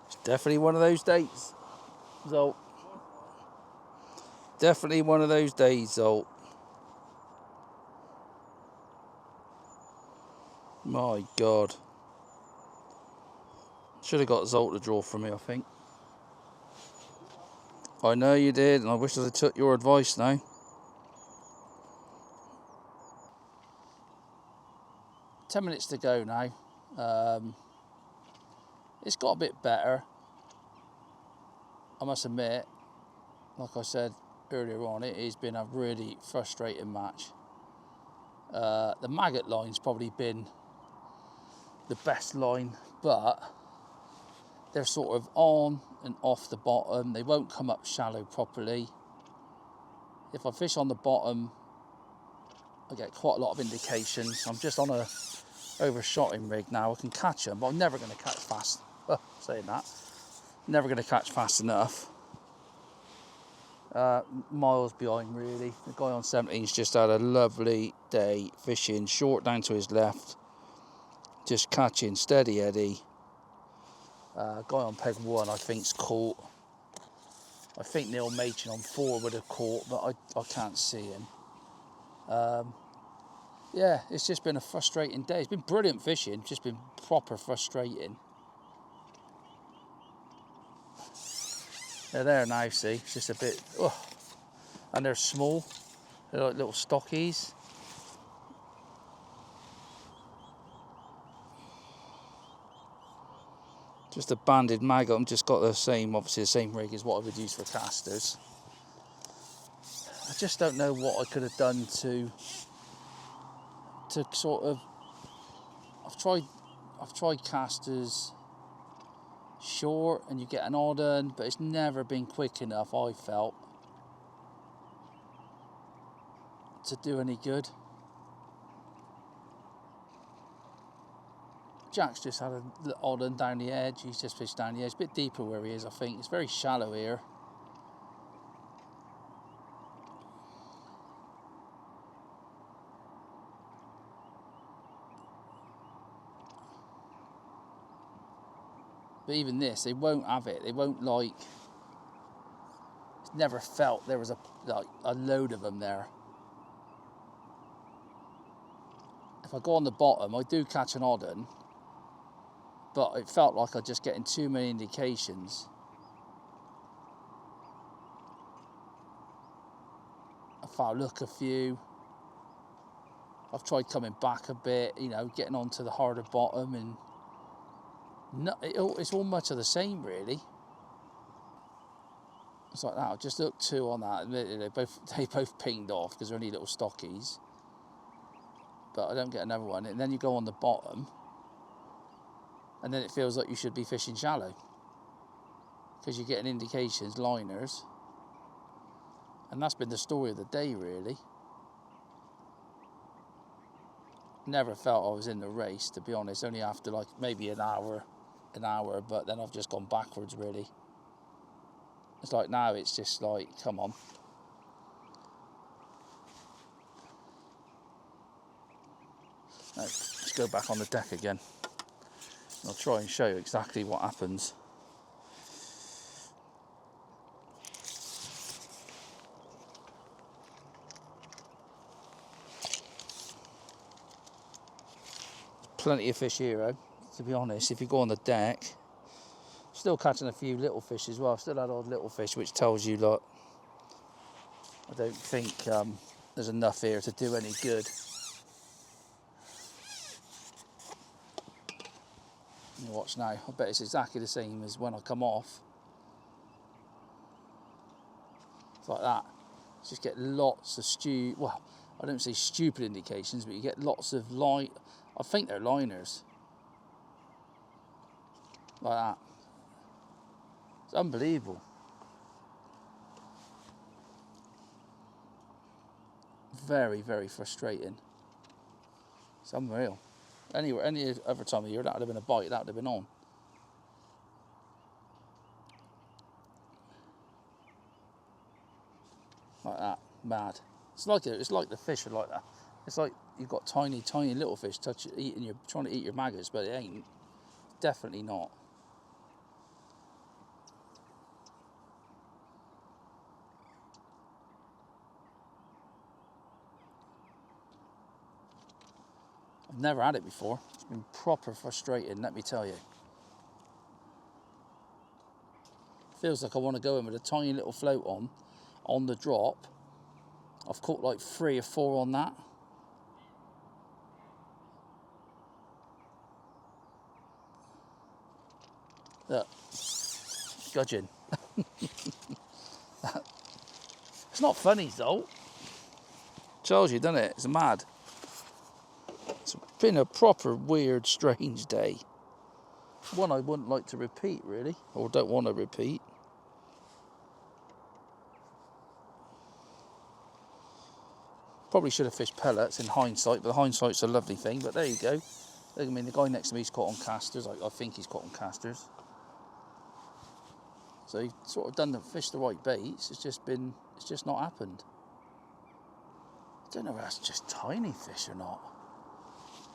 S1: It's definitely one of those days. So, definitely one of those days, so. My God. Should have got Zolt to draw for me, I think. I know you did, and I wish I took your advice now. 10 minutes to go now. It's got a bit better. I must admit, like I said earlier on, it has been a really frustrating match. The maggot line's probably been the best line, but they're sort of on and off the bottom. They won't come up shallow properly. If I fish on the bottom, I get quite a lot of indications. I'm just on a overshotting rig now. I can catch them, but I'm never going to catch fast. Saying that, never going to catch fast enough. Miles behind, really. The guy on 17's just had a lovely day fishing, short down to his left, just catching steady Eddie. Guy on peg 1 I think's caught. I think Neil Machin on 4 would have caught, but I can't see him. Yeah, it's just been a frustrating day. It's been brilliant fishing, just been proper frustrating. They're there now, see, it's just a bit, and they're small, they're like little stockies. Just a banded maggot. I'm just got the same, obviously the same rig as what I would use for casters. I just don't know what I could have done to sort of, I've tried casters short and you get an odd un, but it's never been quick enough, I felt, to do any good. Jack's just had an odd un down the edge. He's just fished down the edge, a bit deeper where he is, I think. It's very shallow here. But even this, they won't have it. They won't like. It's never felt there was a load of them there. If I go on the bottom, I do catch an odd un, but it felt like I'm just getting too many indications. If I look a few, I've tried coming back a bit, you know, getting onto the harder bottom, and no, it's all much of the same, really. It's like that. I just looked 2 on that. They both pinged off because they're only little stockies. But I don't get another one. And then you go on the bottom, and then it feels like you should be fishing shallow because you're getting indications, liners, and that's been the story of the day, really. Never felt I was in the race, to be honest. Only after like maybe an hour an hour, but then I've just gone backwards really. It's like now it's just like, come on. Now, let's go back on the deck again. I'll try and show you exactly what happens. Plenty of fish here, though, to be honest. If you go on the deck, still catching a few little fish as well. Still had odd little fish, which tells you, look, I don't think there's enough here to do any good. You watch now. I bet it's exactly the same as when I come off. It's like that. Just get lots of well, I don't say stupid indications, but you get lots of light. I think they're liners. Like that. It's unbelievable. Very, very frustrating. It's unreal. Any other time of year, that would have been a bite, that would have been on. Like that, mad. It's like the fish are like that. It's like you've got tiny, tiny little fish trying to eat your maggots, but it ain't. Definitely not. I've never had it before. It's been proper frustrating, let me tell you. Feels like I want to go in with a tiny little float on the drop. I've caught like 3 or 4 on that. Look, gudgeon. It's not funny though. Tells you, doesn't it? It's mad. It's been a proper weird, strange day. One I wouldn't like to repeat, really, or don't want to repeat. Probably should have fished pellets in hindsight, but hindsight's a lovely thing. But there you go. I mean, the guy next to me's caught on casters. I think he's caught on casters. So he's sort of done the fish the right baits. It's just not happened. I don't know if that's just tiny fish or not.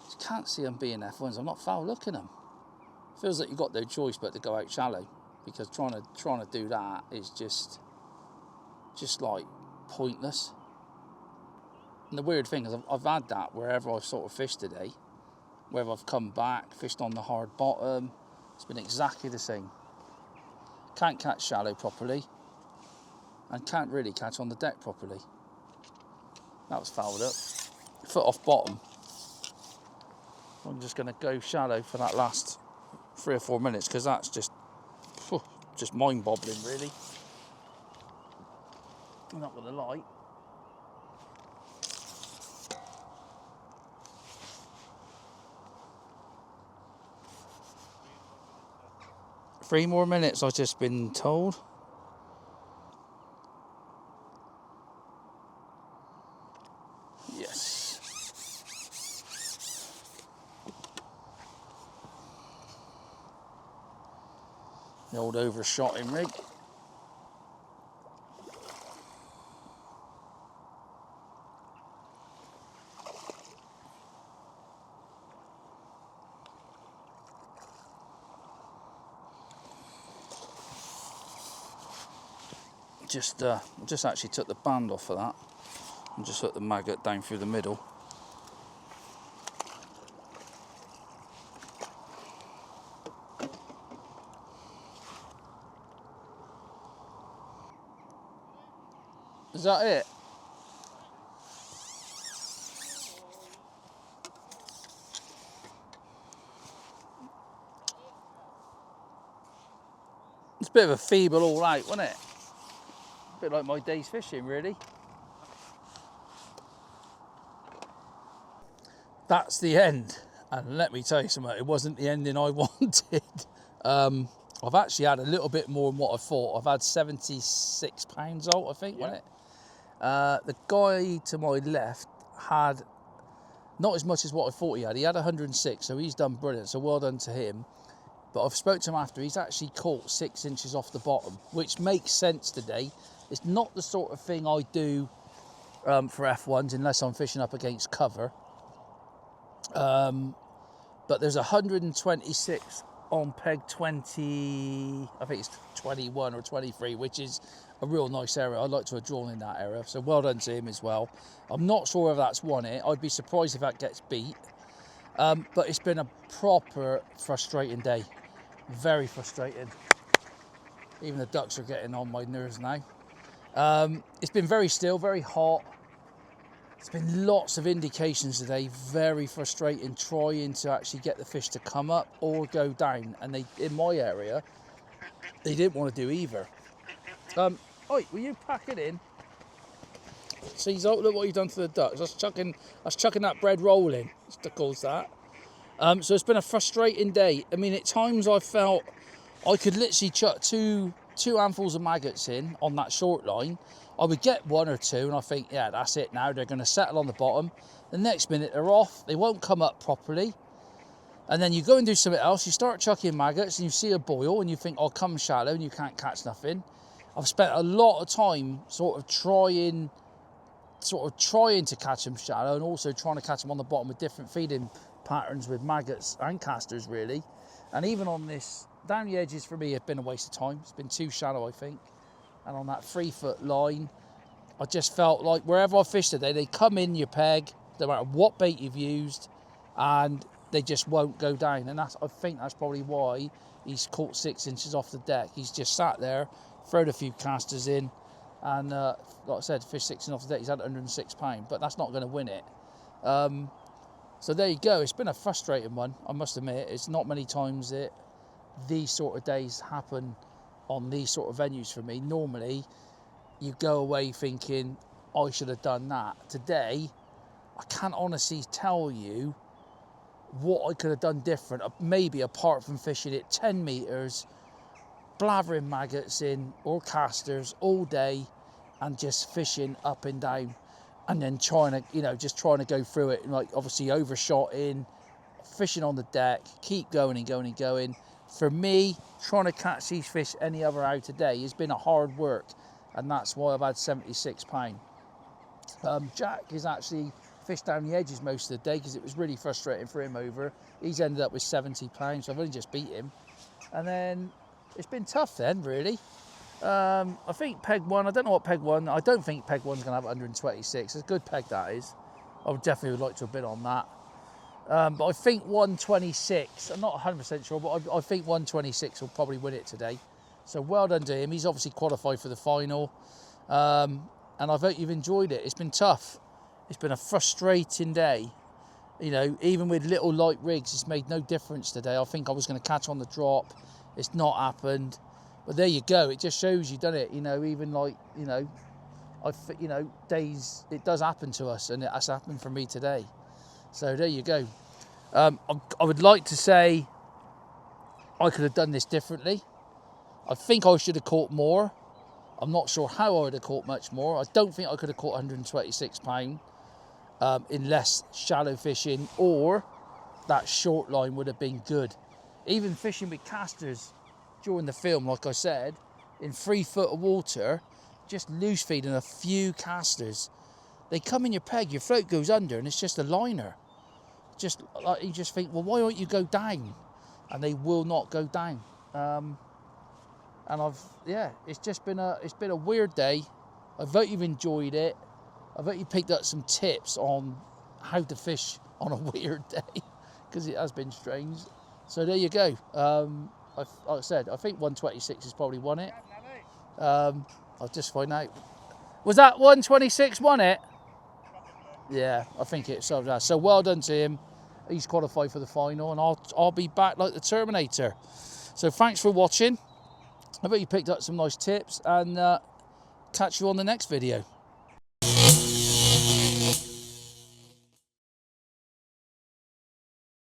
S1: Just can't see them being F1s. I'm not foul looking them. Feels like you've got no choice but to go out shallow, because trying to do that is just like pointless. And the weird thing is I've had that wherever I've sort of fished today, wherever I've come back, fished on the hard bottom, it's been exactly the same. Can't catch shallow properly, and can't really catch on the deck properly. That was fouled up. Foot off bottom. I'm just going to go shallow for that last 3 or 4 minutes, because that's just mind-boggling, really. I'm not going to lie. Three more minutes, I've just been told. Yes. The old overshotting rig. Just actually took the band off of that and just hooked the maggot down through the middle. Is that it? It's a bit of a feeble all out, wasn't it? A bit like my day's fishing, really. That's the end, and let me tell you something, it wasn't the ending I wanted. I've actually had a little bit more than what I thought. I've had 76 pounds out, I think, wasn't it? The guy to my left had not as much as what I thought he had. He had 106, so he's done brilliant, so well done to him. But I've spoke to him after, he's actually caught 6 inches off the bottom, which makes sense today. It's not the sort of thing I do for F1s unless I'm fishing up against cover. But there's 126 on peg 20, I think it's 21 or 23, which is a real nice area. I'd like to have drawn in that area, so well done to him as well. I'm not sure if that's won it. I'd be surprised if that gets beat. But it's been a proper frustrating day. Very frustrating. Even the ducks are getting on my nerves now. It's been very still, very hot. There's been lots of indications today, very frustrating, trying to actually get the fish to come up or go down. And they, in my area, they didn't want to do either. Oi, will you pack it in? See, look what you've done to the ducks. That's chucking that bread roll in, to calls that. So it's been a frustrating day. I mean, at times I felt I could literally chuck two handfuls of maggots in on that short line. I would get 1 or 2 and I think, yeah, that's it now. They're going to settle on the bottom. The next minute they're off. They won't come up properly. And then you go and do something else. You start chucking maggots and you see a boil and you think, I'll come shallow, and you can't catch nothing. I've spent a lot of time sort of trying to catch them shallow and also trying to catch them on the bottom with different feeding patterns with maggots and casters, really. And even on this, down the edges for me have been a waste of time. It's been too shallow, I think. And on that 3-foot line, I just felt like wherever I fished today, they come in your peg, no matter what bait you've used, and they just won't go down. And I think that's probably why he's caught 6 inches off the deck. He's just sat there, throwed a few casters in, and like I said, fish 6 inches off the deck. He's had 106 pounds, but that's not going to win it. So there you go. It's been a frustrating one, I must admit. It's not many times that these sort of days happen on these sort of venues for me. Normally, you go away thinking, I should have done that. Today, I can't honestly tell you what I could have done different, maybe apart from fishing it 10 metres, blathering maggots in or casters all day and just fishing up and down, and then trying to go through it, like obviously overshot in, fishing on the deck, keep going and going and going. For me, trying to catch these fish any other hour today has been a hard work, and that's why I've had 76 pounds. Jack has actually fished down the edges most of the day because it was really frustrating for him over. He's ended up with 70 pounds, so I've only just beat him. And then it's been tough then, really. I think peg 1, I don't know what peg 1, I don't think peg 1's going to have 126. It's a good peg, that is. I would definitely like to have been on that. But I think 126, I'm not 100% sure, but I think 126 will probably win it today. So well done to him. He's obviously qualified for the final. And I hope you've enjoyed it. It's been tough. It's been a frustrating day. You know, even with little light rigs, it's made no difference today. I think I was going to catch on the drop. It's not happened. But there you go. It just shows you, doesn't it? You know, even like, days, it does happen to us, and it has happened for me today. So there you go. I would like to say I could have done this differently. I think I should have caught more. I'm not sure how I would have caught much more. I don't think I could have caught 126 pounds in less shallow fishing, or that short line would have been good. Even fishing with casters during the film, like I said, in 3 foot of water, just loose feeding a few casters. They come in your peg, your float goes under, and it's just a liner. Just like you just think, well, why don't you go down? And they will not go down. And it's just been a weird day. I hope you've enjoyed it. I hope you picked up some tips on how to fish on a weird day, because it has been strange. So there you go. Like I said, I think 126 has probably won it. I'll just find out. Was that 126 won it? Yeah, I think it. So well done to him. He's qualified for the final, and I'll be back like the Terminator. So thanks for watching. I bet you picked up some nice tips, and catch you on the next video.